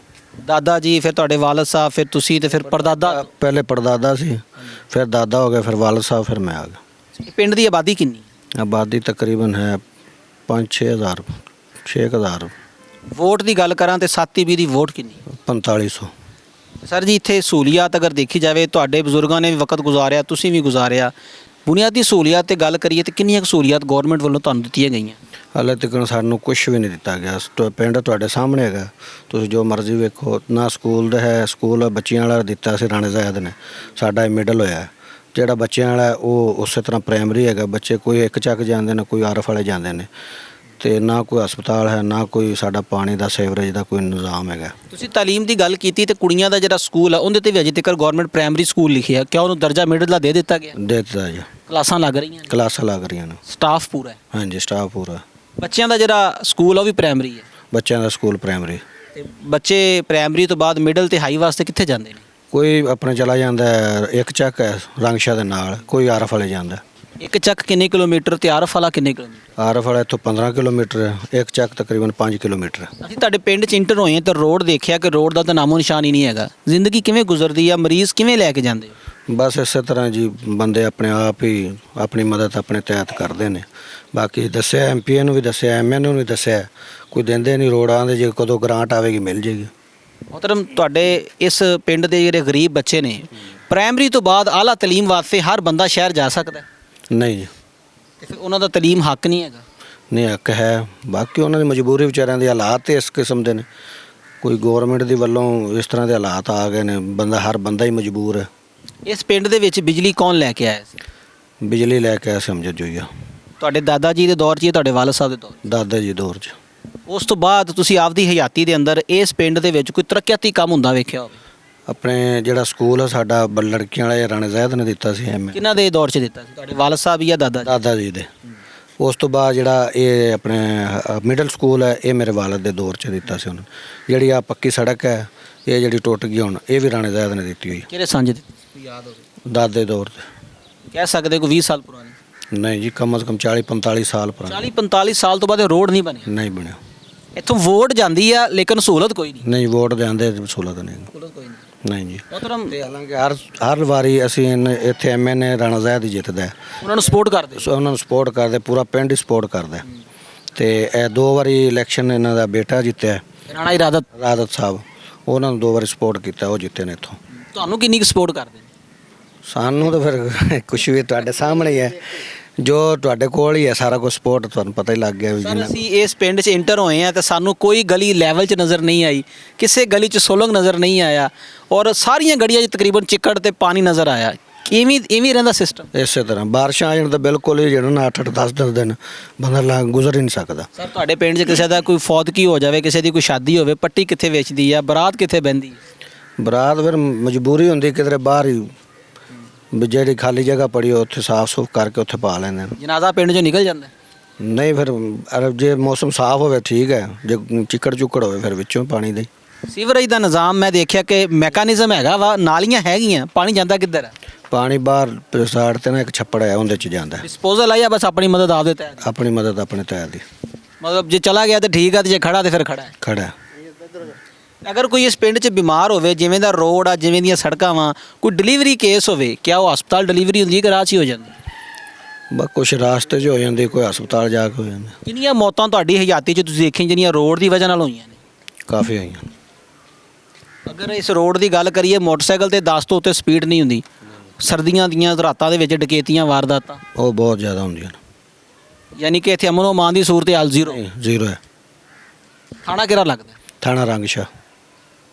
ਦਾਦਾ ਜੀ, ਫਿਰ ਤੁਹਾਡੇ ਵਾਲਦ ਸਾਹਿਬ, ਫਿਰ ਤੁਸੀਂ, ਤੇ ਫਿਰ ਪੜਦਾਦਾ? ਪਹਿਲੇ ਪੜਦਾਦਾ ਸੀ, ਫਿਰ ਦਾਦਾ ਹੋ ਗਿਆ, ਫਿਰ ਵਾਲਦ ਸਾਹਿਬ, ਫਿਰ ਮੈਂ ਆ ਗਿਆ। ਇਹ ਪਿੰਡ ਦੀ ਆਬਾਦੀ ਕਿੰਨੀ? ਆਬਾਦੀ ਤਕਰੀਬਨ ਹੈ 5-6 ਹਜ਼ਾਰ, 6 ਹਜ਼ਾਰ। ਵੋਟ ਦੀ ਗੱਲ ਕਰਾਂ ਤੇ 7 ਟੀਬੀ ਦੀ ਵੋਟ ਕਿੰਨੀ? 4500। ਸਰ ਜੀ ਇੱਥੇ ਸਹੂਲੀਅਤ ਅਗਰ ਦੇਖੀ ਜਾਵੇ, ਤੁਹਾਡੇ ਬਜ਼ੁਰਗਾਂ ਨੇ ਵੀ ਵਕਤ ਗੁਜ਼ਾਰਿਆ, ਤੁਸੀਂ ਵੀ ਗੁਜ਼ਾਰਿਆ, ਬੁਨਿਆਦੀ ਸਹੂਲੀਅਤ ਤੇ ਗੱਲ ਕਰੀਏ ਤੇ ਕਿੰਨੀਆਂ ਕੁ ਸਹੂਲੀਅਤ ਗਵਰਨਮੈਂਟ ਵੱਲੋਂ ਤੁਹਾਨੂੰ ਦਿੱਤੀਆਂ ਗਈਆਂ? ਹਾਲੇ ਤੱਕ ਸਾਨੂੰ ਕੁਝ ਵੀ ਨਹੀਂ ਦਿੱਤਾ ਗਿਆ। ਪਿੰਡ ਤੁਹਾਡੇ ਸਾਹਮਣੇ ਹੈਗਾ, ਤੁਸੀਂ ਜੋ ਮਰਜ਼ੀ ਵੇਖੋ। ਨਾ ਸਕੂਲ ਦਾ ਹੈ, ਸਕੂਲ ਬੱਚਿਆਂ ਵਾਲਾ ਦਿੱਤਾ ਸੀ ਰਾਣੇ ਜ਼ਾਇਦ ਨੇ, ਸਾਡਾ ਮਿਡਲ ਹੋਇਆ। ਜਿਹੜਾ ਬੱਚਿਆਂ ਵਾਲਾ ਉਹ ਉਸੇ ਤਰ੍ਹਾਂ ਪ੍ਰਾਇਮਰੀ ਹੈਗਾ, ਬੱਚੇ ਕੋਈ ਇੱਕ ਚੱਕ ਜਾਂਦੇ ਨੇ, ਕੋਈ ਆਰਫ ਵਾਲੇ ਜਾਂਦੇ ਨੇ, ਤੇ ਨਾ ਕੋਈ ਹਸਪਤਾਲ ਹੈ, ਨਾ ਕੋਈ ਸਾਡਾ ਪਾਣੀ ਦਾ ਸੀਵਰੇਜ ਦਾ ਕੋਈ ਨਿਜ਼ਾਮ ਹੈਗਾ। ਤੁਸੀਂ ਤਾਲੀਮ ਦੀ ਗੱਲ ਕੀਤੀ ਤੇ ਕੁੜੀਆਂ ਦਾ ਜਿਹੜਾ ਸਕੂਲ ਆ ਉਹਦੇ ਤੇ ਵੀ ਅਜੇ ਤੱਕ ਗਵਰਨਮੈਂਟ ਪ੍ਰਾਇਮਰੀ ਸਕੂਲ ਲਿਖਿਆ, ਕਿਆ ਉਹਨੂੰ ਦਰਜਾ ਮਿਡਲ ਦਾ ਦੇ ਦਿੱਤਾ ਗਿਆ? ਦੇ ਦਿੱਤਾ ਜੀ, ਕਲਾਸਾਂ ਲੱਗ ਰਹੀਆਂ ਨੇ, ਕਲਾਸਾਂ ਲੱਗ ਰਹੀਆਂ ਨੇ, ਸਟਾਫ ਪੂਰਾ ਹੈ? ਹਾਂਜੀ ਸਟਾਫ ਪੂਰਾ। ਬੱਚਿਆਂ ਦਾ ਜਿਹੜਾ ਸਕੂਲ ਆ ਉਹ ਵੀ ਪ੍ਰਾਇਮਰੀ ਹੈ? ਬੱਚਿਆਂ ਦਾ ਸਕੂਲ ਪ੍ਰਾਇਮਰੀ। ਤੇ ਬੱਚੇ ਪ੍ਰਾਇਮਰੀ ਤੋਂ ਬਾਅਦ ਮਿਡਲ ਤੇ ਹਾਈ ਵਾਸਤੇ ਕਿੱਥੇ ਜਾਂਦੇ ਨੇ? ਕੋਈ ਆਪਣੇ ਚਲਾ ਜਾਂਦਾ ਹੈ, ਇੱਕ ਚੱਕ ਹੈ ਰੰਗਸ਼ਾ ਦੇ ਨਾਲ, ਕੋਈ ਆਰਫ ਵਾਲੇ ਜਾਂਦਾ। ਇੱਕ ਚੱਕ ਕਿੰਨੇ ਕਿਲੋਮੀਟਰ ਤੇ ਆਰਫ ਵਾਲਾ ਕਿੰਨੇ ਕਿਲੋਮੀਟਰ? ਆਰਫ ਵਾਲਾ ਇੱਥੋਂ 15 ਕਿਲੋਮੀਟਰ ਹੈ, ਇੱਕ ਚੱਕ ਤਕਰੀਬਨ 5 ਕਿਲੋਮੀਟਰ ਹੈ। ਅਸੀਂ ਤੁਹਾਡੇ ਪਿੰਡ 'ਚ ਇੰਟਰ ਹੋਏ ਤੇ ਰੋਡ ਦੇਖਿਆ ਕਿ ਰੋਡ ਦਾ ਤਾਂ ਨਾਮੋ ਨਿਸ਼ਾਨ ਹੀ ਨਹੀਂ ਹੈਗਾ। ਜ਼ਿੰਦਗੀ ਕਿਵੇਂ ਗੁਜ਼ਰਦੀ ਆ? ਮਰੀਜ਼ ਕਿਵੇਂ ਲੈ ਕੇ ਜਾਂਦੇ ਹੋ? ਬਸ ਇਸੇ ਤਰ੍ਹਾਂ ਜੀ, ਬੰਦੇ ਆਪਣੇ ਆਪ ਹੀ ਆਪਣੀ ਮਦਦ ਆਪਣੇ ਤਹਿਤ ਕਰਦੇ ਨੇ। ਬਾਕੀ ਦੱਸਿਆ ਐਮਪੀ ਨੂੰ ਵੀ ਦੱਸਿਆ, ਐਮਐਨ ਨੂੰ ਵੀ ਦੱਸਿਆ, ਕੋਈ ਦਿੰਦੇ ਨਹੀਂ ਰੋਡ। ਆਉਂਦੇ ਜੇ ਕਦੋਂ ਗ੍ਰਾਂਟ ਆਵੇਗੀ ਮਿਲ ਜੇਗੀ। ਮਤਲਬ ਤੁਹਾਡੇ ਇਸ ਪਿੰਡ ਦੇ ਜਿਹੜੇ ਗਰੀਬ ਬੱਚੇ ਨੇ, ਪ੍ਰਾਇਮਰੀ ਤੋਂ ਬਾਅਦ ਆਲਾ ਤਾਲੀਮ ਵਾਸਤੇ ਹਰ ਬੰਦਾ ਸ਼ਹਿਰ ਜਾ ਸਕਦਾ? ਨਹੀਂ ਜੀ, ਤੇ ਫਿਰ ਉਹਨਾਂ ਦਾ ਤਾਲੀਮ ਹੱਕ ਨਹੀਂ ਹੈਗਾ? ਨਹੀਂ ਹੱਕ ਹੈ। ਬਾਕੀ ਉਹਨਾਂ ਦੀ ਮਜਬੂਰੀ, ਵਿਚਾਰਿਆਂ ਦੇ ਹਾਲਾਤ ਤੇ ਇਸ ਕਿਸਮ ਦੇ ਨੇ। ਕੋਈ ਗੌਰਮੈਂਟ ਦੀ ਵੱਲੋਂ ਇਸ ਤਰ੍ਹਾਂ ਦੇ ਹਾਲਾਤ ਆ ਗਏ ਨੇ, ਹਰ ਬੰਦਾ ਹੀ ਮਜਬੂਰ ਹੈ। ਇਸ ਪਿੰਡ ਦੇ ਵਿੱਚ ਬਿਜਲੀ ਕੌਣ ਲੈ ਕੇ ਆਇਆ ਸੀ? ਬਿਜਲੀ ਲੈ ਕੇ ਸਮਝ ਜੋਈਆ ਤੁਹਾਡੇ ਦਾਦਾ ਜੀ ਦੇ ਦੌਰ 'ਚ ਜਾਂ ਤੁਹਾਡੇ ਵਾਲਦ ਸਾਹਿਬ ਦੇ ਦੌਰ 'ਚ? ਦਾਦਾ ਜੀ ਦੌਰ 'ਚ। ਉਸ ਤੋਂ ਬਾਅਦ ਤੁਸੀਂ ਆਪਦੀ ਹਯਾਤੀ ਦੇ ਅੰਦਰ ਇਸ ਪਿੰਡ ਦੇ ਵਿੱਚ ਕੋਈ ਤਰੱਕੀਆਤੀ ਕੰਮ ਹੁੰਦਾ ਵੇਖਿਆ ਹੋਵੇ? ਆਪਣੇ ਜਿਹੜਾ ਸਕੂਲ ਹੈ ਸਾਡਾ ਲੜਕੀਆਂ ਵਾਲਾ ਰਾਣੇ ਜ਼ਾਇਦ ਨੇ ਦਿੱਤਾ ਸੀ, ਐਮ ਕਿਹਨਾਂ ਦੇ ਦੌਰ 'ਚ ਦਿੱਤਾ ਸੀ? ਤੁਹਾਡੇ ਵਾਲਦ ਸਾਹਿਬ ਜਾਂ ਦਾਦਾ ਜੀ? ਦਾਦਾ ਜੀ ਦੇ। ਉਸ ਤੋਂ ਬਾਅਦ ਜਿਹੜਾ ਇਹ ਆਪਣੇ ਮਿਡਲ ਸਕੂਲ ਹੈ, ਇਹ ਮੇਰੇ ਵਾਲਦ ਦੇ ਦੌਰ 'ਚ ਦਿੱਤਾ ਸੀ ਉਹਨਾਂ। ਜਿਹੜੀ ਆ ਪੱਕੀ ਸੜਕ ਹੈ, ਇਹ ਜਿਹੜੀ ਟੁੱਟ ਗਈ ਹੁਣ, ਇਹ ਵੀ ਰਾਣੇ ਜ਼ਾਇਦ ਨੇ ਦਿੱਤੀ ਹੋਈ। ਕਿਹੜੇ ਸਾਂਝ ਦਿੱਤੀ ਯਾਦ ਹੋਵੇ? ਦਾਦੇ ਦੌਰ 'ਤੇ। ਕਹਿ ਸਕਦੇ ਕੋਈ 20 ਸਾਲ ਪੁਰਾਣੀ? ਨਹੀਂ ਜੀ, ਕਮ ਅਜ਼ ਕਮ 40-45 ਸਾਲ ਪੁਰਾਣਾ। 40-45 ਸਾਲ ਤੋਂ ਬਾਅਦ ਇਹ ਰੋਡ ਨਹੀਂ ਬਣਿਆ? ਨਹੀਂ ਬਣਿਆ। ਇੱਥੋਂ ਵੋਟ ਜਾਂਦੀ ਆ ਲੇਕਿਨ ਸਹੂਲਤ ਕੋਈ ਨਹੀਂ? ਨਹੀਂ, ਵੋਟ ਦੇਂਦੇ ਸਹੂਲਤ ਨਹੀਂ। ਸਹੂਲਤ ਕੋਈ ਨਹੀਂ। ਨਹੀਂ ਜੀ। ਮਤਲਬ ਤੇ ਹਾਲਾਂਕਿ ਹਰ ਵਾਰੀ ਅਸੀਂ ਇੱਥੇ ਐਮਐਨਏ ਰਾਣਾ ਜ਼ਾਇਦ ਹੀ ਜਿੱਤਦਾ। ਉਹਨਾਂ ਨੂੰ ਸਪੋਰਟ ਕਰਦੇ? ਸੋ ਉਹਨਾਂ ਨੂੰ ਸਪੋਰਟ ਕਰਦੇ, ਪੂਰਾ ਪਿੰਡ ਹੀ ਸਪੋਰਟ ਕਰਦਾ। ਤੇ ਇਹ 2 ਵਾਰੀ ਇਲੈਕਸ਼ਨ ਇਹਨਾਂ ਦਾ ਬੇਟਾ ਜਿੱਤਿਆ, ਰਾਣਾ ਇਰਾਦਤ ਸਾਹਿਬ, ਉਹਨਾਂ ਨੂੰ 2 ਵਾਰੀ ਸਪੋਰਟ ਕੀਤਾ, ਉਹ ਜਿੱਤੇ ਨੇ ਇੱਥੋਂ। ਤੁਹਾਨੂੰ ਕਿੰਨੀ ਕੁ ਸਪੋਰਟ ਕਰਦੇ? ਸਾਨੂੰ ਤਾਂ ਫਿਰ ਕੁਛ ਵੀ ਤੁਹਾਡੇ ਸਾਹਮਣੇ ਹੀ ਹੈ, ਜੋ ਤੁਹਾਡੇ ਕੋਲ ਹੀ ਹੈ ਸਾਰਾ ਕੁਝ ਸਪੋਰਟ, ਤੁਹਾਨੂੰ ਪਤਾ ਹੀ ਲੱਗ ਗਿਆ ਵੀ ਸਰ ਜਿੰਨਾ। ਅਸੀਂ ਇਸ ਪਿੰਡ 'ਚ ਇੰਟਰ ਹੋਏ ਆ ਤੇ ਸਾਨੂੰ ਕੋਈ ਗਲੀ ਲੈਵਲ 'ਚ ਨਜ਼ਰ ਨਹੀਂ ਆਈ, ਕਿਸੇ ਗਲੀ 'ਚ ਸੁਲੰਗ ਨਜ਼ਰ ਨਹੀਂ ਆਇਆ, ਔਰ ਸਾਰੀਆਂ ਗਲੀਆਂ 'ਚ ਤਕਰੀਬਨ ਚਿੱਕੜ ਤੇ ਪਾਣੀ ਨਜ਼ਰ ਆਇਆ। ਇਵੇਂ ਰਹਿੰਦਾ ਸਿਸਟਮ? ਇਸੇ ਤਰ੍ਹਾਂ ਬਾਰਿਸ਼ਾਂ ਆ ਜਾਣ ਤਾਂ ਬਿਲਕੁਲ ਹੀ ਜਿਹੜਾ ਨਾ 8-8 10-10 ਦਿਨ ਬੰਦਾ ਗੁਜ਼ਰ ਹੀ ਨਹੀਂ ਸਕਦਾ। ਸਰ ਤੁਹਾਡੇ ਪਿੰਡ 'ਚ ਕਿਸੇ ਦਾ ਕੋਈ ਫੌਤਗੀ ਹੋ ਜਾਵੇ, ਕਿਸੇ ਦੀ ਕੋਈ ਸ਼ਾਦੀ ਹੋਵੇ, ਪੱਟੀ ਕਿੱਥੇ ਵੇਚਦੀ ਆ, ਬਰਾਤ ਕਿੱਥੇ ਬਹਿੰਦੀ? ਬਰਾਤ ਫਿਰ ਮਜਬੂਰੀ ਹੁੰਦੀ ਕਿਧਰੇ ਬਾਹਰ ਹੀ ਵੀ ਜਿਹੜੀ ਖਾਲੀ ਜਗ੍ਹਾ ਪੜੀ ਉੱਥੇ ਸਾਫ਼ ਸੁਫ ਕਰਕੇ ਉੱਥੇ ਪਾ ਲੈਂਦੇ ਨੇ। ਜਨਾਜ਼ਾ ਪਿੰਡ 'ਚੋਂ ਨਿਕਲ ਜਾਂਦਾ ਹੈ? ਨਹੀਂ ਫਿਰ ਜੇ ਮੌਸਮ ਸਾਫ਼ ਹੋਵੇ ਠੀਕ ਹੈ, ਜੇ ਚਿੱਕੜ ਚੁੱਕੜ ਹੋਵੇ ਫਿਰ ਵਿੱਚੋਂ ਪਾਣੀ ਦੇ। ਸੀਵਰੇਜ ਦਾ ਨਿਜ਼ਾਮ ਮੈਂ ਦੇਖਿਆ ਕਿ ਮੈਕੈਨਿਜ਼ਮ ਹੈਗਾ ਵਾ, ਨਾਲੀਆਂ ਹੈਗੀਆਂ, ਪਾਣੀ ਜਾਂਦਾ ਕਿੱਧਰ ਹੈ? ਪਾਣੀ ਬਾਹਰ ਸਾਈਡ ਤੇ ਨਾ ਇੱਕ ਛੱਪੜ ਹੈ, ਉਹਦੇ ਚ ਜਾਂਦਾ। ਡਿਸਪੋਜ਼ਲ ਆ ਜਾਂ ਬਸ ਆਪਣੀ ਮਦਦ ਆਪਦੇ ਤਹਿਤ? ਆਪਣੀ ਮਦਦ ਆਪਣੇ ਤੈਰ ਦੀ ਮਤਲਬ ਜੇ ਚਲਾ ਗਿਆ ਤਾਂ ਠੀਕ ਆ, ਤੇ ਜੇ ਖੜਾ ਤੇ ਫਿਰ ਖੜਾ ਹੈ। ਖੜਾ। ਅਗਰ ਕੋਈ ਇਸ ਪਿੰਡ 'ਚ ਬਿਮਾਰ ਹੋਵੇ, ਜਿਵੇਂ ਦਾ ਰੋਡ ਆ, ਜਿਵੇਂ ਦੀਆਂ ਸੜਕਾਂ ਵਾ, ਕੋਈ ਡਿਲੀਵਰੀ ਕੇਸ ਹੋਵੇ, ਕਿਆ ਉਹ ਹਸਪਤਾਲ ਡਿਲੀਵਰੀ ਹੁੰਦੀ ਹੈ ਕਿ ਰਾਹ 'ਚ ਹੀ ਹੋ ਜਾਂਦੀ? ਬਸ ਕੁਛ ਰਾਸਤੇ 'ਚ ਹੋ ਜਾਂਦੀ, ਕੋਈ ਹਸਪਤਾਲ ਜਾ ਕੇ ਹੋ ਜਾਂਦਾ। ਕਿੰਨੀਆਂ ਮੌਤਾਂ ਤੁਹਾਡੀ ਹਯਾਤੀ 'ਚ ਤੁਸੀਂ ਦੇਖੀਆਂ ਜਿਹੜੀਆਂ ਰੋਡ ਦੀ ਵਜ੍ਹਾ ਨਾਲ ਹੋਈਆਂ ਨੇ? ਕਾਫੀ ਹੋਈਆਂ। ਅਗਰ ਇਸ ਰੋਡ ਦੀ ਗੱਲ ਕਰੀਏ, ਮੋਟਰਸਾਈਕਲ ਤੇ 10 ਤੋਂ ਉੱਤੇ ਸਪੀਡ ਨਹੀਂ ਹੁੰਦੀ। ਸਰਦੀਆਂ ਦੀਆਂ ਰਾਤਾਂ ਦੇ ਵਿੱਚ ਡਕੈਤੀਆਂ, ਵਾਰਦਾਤਾਂ ਉਹ ਬਹੁਤ ਜ਼ਿਆਦਾ ਹੁੰਦੀਆਂ ਨੇ। ਯਾਨੀ ਕਿ ਇੱਥੇ ਅਮਨ ਅਮਾਨ ਦੀ ਸੂਰਤ ਹਾਲ ਜ਼ੀਰੋ। ਜ਼ੀਰੋ ਹੈ। ਥਾਣਾ ਕਿਹੜਾ ਲੱਗਦਾ? ਥਾਣਾ ਰੰਗਸ਼ਾਹ,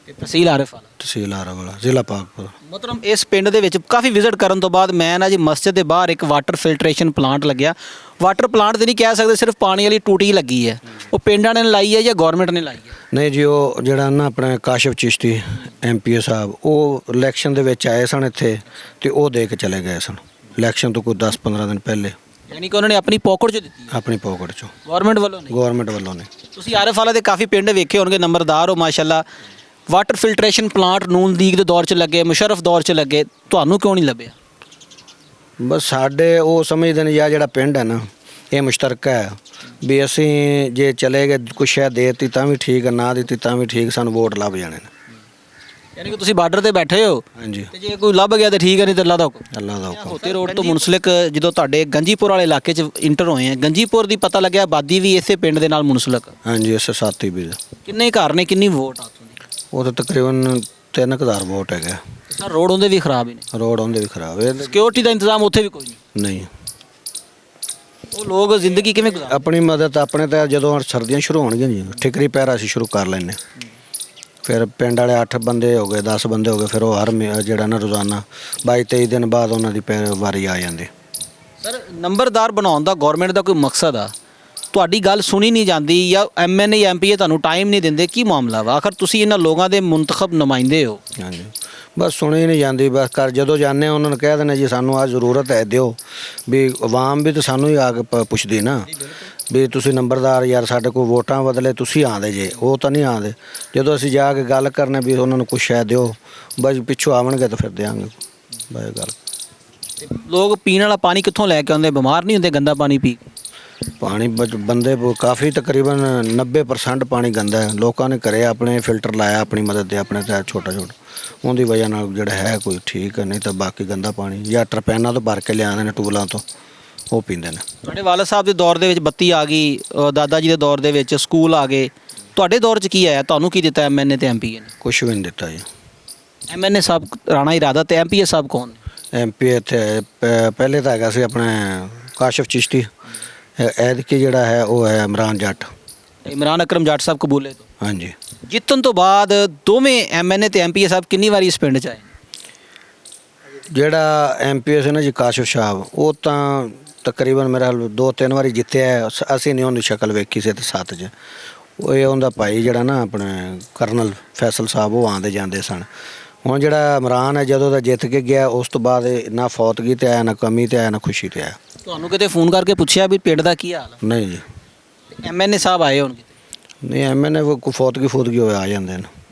ਤੇ ਤਹਿਸੀਲ ਆਰਿਫ ਵਾਲਾ, ਤਹਿਸੀਲ ਆਰਾਵਾਲਾ, ਜ਼ਿਲ੍ਹਾ ਪਾਕਪੁਰ। ਮਤਲਬ ਇਸ ਪਿੰਡ ਦੇ ਵਿੱਚ ਕਾਫੀ ਵਿਜ਼ਿਟ ਕਰਨ ਤੋਂ ਬਾਅਦ ਮੈਂ ਨਾ ਜੀ ਮਸਜਿਦ ਦੇ ਬਾਹਰ ਇੱਕ ਵਾਟਰ ਫਿਲਟਰੇਸ਼ਨ ਪਲਾਂਟ ਲੱਗਿਆ। ਵਾਟਰ ਪਲਾਂਟ ਤੇ ਨਹੀਂ ਕਹਿ ਸਕਦੇ, ਸਿਰਫ ਪਾਣੀ ਵਾਲੀ ਟੂਟੀ ਲੱਗੀ ਹੈ। ਉਹ ਪਿੰਡਾਂ ਨੇ ਲਾਈ ਹੈ ਜਾਂ ਗਵਰਨਮੈਂਟ ਨੇ ਲਾਈ ਹੈ? ਨਹੀਂ ਜੀ, ਉਹ ਜਿਹੜਾ ਨਾ ਆਪਣਾ ਕਾਸ਼ਫ ਚਿਸ਼ਤੀ ਐਮਪੀਏ ਸਾਹਿਬ, ਉਹ ਇਲੈਕਸ਼ਨ ਦੇ ਵਿੱਚ ਆਏ ਸਨ ਇੱਥੇ, ਤੇ ਉਹ ਦੇ ਕੇ ਚਲੇ ਗਏ ਸਨ ਇਲੈਕਸ਼ਨ ਤੋਂ ਕੋਈ 10-15 ਦਿਨ ਪਹਿਲੇ। ਯਾਨੀ ਕਿ ਉਹਨਾਂ ਨੇ ਆਪਣੀ ਪੋਕਟ 'ਚ ਦਿੱਤੀ ਹੈ, ਆਪਣੀ ਪੋਕਟ 'ਚੋਂ, ਗਵਰਨਮੈਂਟ ਵੱਲੋਂ ਨਹੀਂ? ਗਵਰਨਮੈਂਟ ਵੱਲੋਂ ਨੇ। ਤੁਸੀਂ ਆਰਿਫ ਵਾਲਾ ਦੇ ਕਾਫੀ ਪਿੰਡ ਵੇਖੇ ਹੋਣਗੇ, ਨੰਬਰਦਾਰ ਹੋ ਮਾਸ਼ਾਅੱਲਾ। ਵਾਟਰ ਫਿਲਟਰੇਸ਼ਨ ਪਲਾਂਟ ਨੂਨ ਲੀਗ ਦੇ ਦੌਰ 'ਚ ਲੱਗੇ, ਮੁਸ਼ਰਫ ਦੌਰ 'ਚ ਲੱਗੇ, ਤੁਹਾਨੂੰ ਕਿਉਂ ਨਹੀਂ ਲੱਭਿਆ? ਬਸ ਸਾਡੇ ਉਹ ਸਮਝਦੇ ਨੇ ਜਿਹੜਾ ਪਿੰਡ ਹੈ ਨਾ, ਇਹ ਮੁਸ਼ਤਰਕਾ ਹੈ ਵੀ ਅਸੀਂ ਜੇ ਚਲੇ ਗਏ ਕੁਛ ਸ਼ਾਇਦ ਦੇ ਦਿੱਤੀ ਤਾਂ ਵੀ ਠੀਕ ਹੈ, ਨਾ ਦਿੱਤੀ ਤਾਂ ਵੀ ਠੀਕ, ਸਾਨੂੰ ਵੋਟ ਲੱਭ ਜਾਣੇ ਨੇ। ਯਾਨੀ ਕਿ ਤੁਸੀਂ ਬਾਰਡਰ ਤੇ ਬੈਠੇ ਹੋ, ਹਾਂਜੀ, ਤੇ ਜੇ ਕੋਈ ਲੱਭ ਗਿਆ ਤਾਂ ਠੀਕ ਹੈ, ਨਹੀਂ ਤਾਂ ਅੱਲਾ ਦਾ ਹੁਕਮ। ਅੱਲਾ ਦਾ ਹੁਕਮ। ਹੋਤੇ ਰੋਡ ਤੋਂ ਮੁਨਸਲਿਕ ਜਦੋਂ ਤੁਹਾਡੇ ਗੰਜੀਪੁਰ ਵਾਲੇ ਇਲਾਕੇ 'ਚ ਇੰਟਰ ਹੋਏ ਆ, ਗੰਜੀਪੁਰ ਦੀ ਪਤਾ ਲੱਗਿਆ ਆਬਾਦੀ ਵੀ ਇਸੇ ਪਿੰਡ ਦੇ ਨਾਲ ਮੁਨਸਲਿਕ। ਹਾਂਜੀ, ਇਸ ਸਾਥੀ ਵੀ ਕਿੰਨੇ ਘਰ ਨੇ, ਕਿੰਨੀ ਵੋਟ ਆ ਉੱਥੋਂ ਦੀ? ਉਹ ਤਾਂ ਤਕਰੀਬਨ 3000 ਵੋਟ ਹੈਗਾ। ਸਰ ਰੋਡ ਉਹਦੇ ਵੀ ਖਰਾਬ ਹੀ ਨੇ, ਰੋਡ ਉਹਦੇ ਵੀ ਖਰਾਬ ਹੈ। ਸਿਕਿਉਰਿਟੀ ਦਾ ਇੰਤਜ਼ਾਮ ਉੱਥੇ ਵੀ ਕੋਈ ਨਹੀਂ। ਨਹੀਂ, ਉਹ ਲੋਕ ਜ਼ਿੰਦਗੀ ਕਿਵੇਂ ਗੁਜ਼ਾਰ? ਆਪਣੀ ਮਦਦ ਆਪਣੇ ਤਾਂ ਜਦੋਂ ਸਰਦੀਆਂ ਸ਼ੁਰੂ ਹੋਣਗੀਆਂ ਜੀ, ਠਿਕਰੀ ਪਹਿਰਾ ਅਸੀਂ ਸ਼ੁਰੂ ਕਰ ਲੈਂਦੇ। ਫਿਰ ਪਿੰਡ ਵਾਲੇ 8 ਬੰਦੇ ਹੋ ਗਏ, 10 ਬੰਦੇ ਹੋ ਗਏ, ਫਿਰ ਉਹ ਹਰ ਜਿਹੜਾ ਨਾ ਰੋਜ਼ਾਨਾ 22-23 ਦਿਨ ਬਾਅਦ ਉਹਨਾਂ ਦੀ ਵਾਰੀ ਆ ਜਾਂਦੀ। ਸਰ ਨੰਬਰਦਾਰ ਬਣਾਉਣ ਦਾ ਗਵਰਨਮੈਂਟ ਦਾ ਕੋਈ ਮਕਸਦ ਆ? ਤੁਹਾਡੀ ਗੱਲ ਸੁਣੀ ਨਹੀਂ ਜਾਂਦੀ ਜਾਂ ਐਮਐਨਏ ਐਮਪੀਏ ਤੁਹਾਨੂੰ ਟਾਈਮ ਨਹੀਂ ਦਿੰਦੇ, ਕੀ ਮਾਮਲਾ ਵਾ? ਆਖਰ ਤੁਸੀਂ ਇਹਨਾਂ ਲੋਕਾਂ ਦੇ ਮੁੰਤਖਬ ਨੁਮਾਇੰਦੇ ਹੋ। ਹਾਂਜੀ, ਬਸ ਸੁਣੀ ਨਹੀਂ ਜਾਂਦੀ। ਬਸ ਜਦੋਂ ਜਾਂਦੇ ਹਾਂ ਉਹਨਾਂ ਨੂੰ ਕਹਿ ਦਿੰਦੇ ਜੀ ਸਾਨੂੰ ਆਹ ਜ਼ਰੂਰਤ ਹੈ, ਦਿਓ। ਵੀ ਆਵਾਮ ਵੀ ਤਾਂ ਸਾਨੂੰ ਹੀ ਆ ਕੇ ਪੁੱਛਦੀ ਨਾ ਵੀ ਤੁਸੀਂ ਨੰਬਰਦਾਰ ਯਾਰ ਸਾਡੇ ਕੋਲ ਵੋਟਾਂ ਬਦਲੇ ਤੁਸੀਂ ਆਉਂਦੇ ਜੇ, ਉਹ ਤਾਂ ਨਹੀਂ ਆਉਂਦੇ। ਜਦੋਂ ਅਸੀਂ ਜਾ ਕੇ ਗੱਲ ਕਰਨੇ ਵੀ ਉਹਨਾਂ ਨੂੰ ਕੁਛ ਸ਼ਾਇਦ ਦਿਓ, ਬਸ ਪਿੱਛੋਂ ਆਵਣਗੇ ਤਾਂ ਫਿਰ ਦਿਆਂਗੇ। ਬਸ ਗੱਲ। ਲੋਕ ਪੀਣ ਵਾਲਾ ਪਾਣੀ ਕਿੱਥੋਂ ਲੈ ਕੇ ਆਉਂਦੇ? ਬਿਮਾਰ ਨਹੀਂ ਹੁੰਦੇ ਗੰਦਾ ਪਾਣੀ ਪੀ ਕੇ? ਪਾਣੀ ਬੰਦੇ ਕਾਫੀ ਤਕਰੀਬਨ 90% ਪਾਣੀ ਗੰਦਾ ਹੈ। ਲੋਕਾਂ ਨੇ ਘਰੇ ਆਪਣੇ ਫਿਲਟਰ ਲਾਇਆ ਆਪਣੀ ਮਦਦ ਦੇ, ਆਪਣੇ ਤਾਂ ਛੋਟਾ ਉਹਦੀ ਵਜ੍ਹਾ ਨਾਲ ਜਿਹੜਾ ਹੈ ਕੋਈ ਠੀਕ ਹੈ, ਨਹੀਂ ਤਾਂ ਬਾਕੀ ਗੰਦਾ ਪਾਣੀ ਜਾਂ ਟਰਪੈਨਾਂ ਤੋਂ ਭਰ ਕੇ ਲਿਆਉਂਦੇ ਨੇ, ਟੂਬਲਾਂ ਤੋਂ, ਉਹ ਪੀਂਦੇ ਨੇ। ਤੁਹਾਡੇ ਵਾਲਦ ਸਾਹਿਬ ਦੇ ਦੌਰ ਦੇ ਵਿੱਚ ਬੱਤੀ ਆ ਗਈ, ਦਾਦਾ ਜੀ ਦੇ ਦੌਰ ਦੇ ਵਿੱਚ ਸਕੂਲ ਆ ਗਏ, ਤੁਹਾਡੇ ਦੌਰ 'ਚ ਕੀ ਆਇਆ? ਤੁਹਾਨੂੰ ਕੀ ਦਿੱਤਾ ਐਮਐਨਏ ਤੇ ਐਮਪੀਏ ਨੇ? ਕੁਛ ਵੀ ਨਹੀਂ ਦਿੱਤਾ ਜੀ। ਐਮਐਨਏ ਸਾਹਿਬ ਰਾਣਾ ਇਰਾਦਾ ਤੇ ਐਮਪੀਏ ਸਾਹਿਬ ਕੌਣ ਨੇ? ਐਮਪੀ ਇੱਥੇ ਪਹਿਲੇ ਤਾਂ ਹੈਗਾ ਸੀ ਆਪਣੇ ਕਾਸ਼ਫ ਚਿਸ਼ਤੀ, ਐਤਕੀ ਜਿਹੜਾ ਹੈ ਉਹ ਹੈ ਇਮਰਾਨ ਜੱਟ। ਇਮਰਾਨ ਅਕਰਮ ਜੱਟ ਸਾਹਿਬ ਕਬੂਲੇ ਤੋਂ। ਹਾਂਜੀ। ਜਿੱਤਣ ਤੋਂ ਬਾਅਦ ਦੋਵੇਂ ਐਮਐਨਏ ਤੇ ਐਮਪੀਏ ਸਾਹਿਬ ਕਿੰਨੀ ਵਾਰੀ ਇਸ ਪਿੰਡ 'ਚ ਆਏ? ਜਿਹੜਾ ਐਮਪੀ ਸੀ ਨਾ ਜੀ ਕਾਸ਼ਫ ਸਾਹਿਬ, ਉਹ ਤਾਂ ਤਕਰੀਬਨ ਮੇਰਾ 2-3 ਵਾਰੀ ਜਿੱਤਿਆ। ਅਸੀਂ ਨਹੀਂ ਉਹਦੀ ਸ਼ਕਲ ਵੇਖੀ ਸੀ ਤੇ 7 'ਚ ਉਹ ਉਹਦਾ ਭਾਈ ਜਿਹੜਾ ਨਾ ਆਪਣੇ ਕਰਨਲ ਫੈਸਲ ਸਾਹਿਬ, ਉਹ ਆਉਂਦੇ ਜਾਂਦੇ ਸਨ। ਹੁਣ ਜਿਹੜਾ ਇਮਰਾਨ ਹੈ ਜਦੋਂ ਦਾ ਜਿੱਤ ਕੇ ਗਿਆ, ਉਸ ਤੋਂ ਬਾਅਦ ਨਾ ਫੌਤਗੀ ਤੇ ਆਇਆ, ਨਾ ਕਮੀ ਤੇ ਆਇਆ, ਨਾ ਖੁਸ਼ੀ ਤੇ ਆਇਆ। ਤੁਹਾਨੂੰ ਕਿਤੇ ਫੋਨ ਕਰਕੇ ਪੁੱਛਿਆ ਵੀ ਪਿੰਡ ਦਾ ਕੀ ਹਾਲ ਹੈ? ਨਹੀਂ ਜੀ, ਐਮਐਨਏ ਸਾਹਿਬ ਆਏ ਹੋਣਗੇ? ਨਹੀਂ, ਐਮਐਨਏ ਕੋਈ ਫੌਤਗੀ ਹੋਏ ਆ ਜਾਂਦੇ ਨੇ।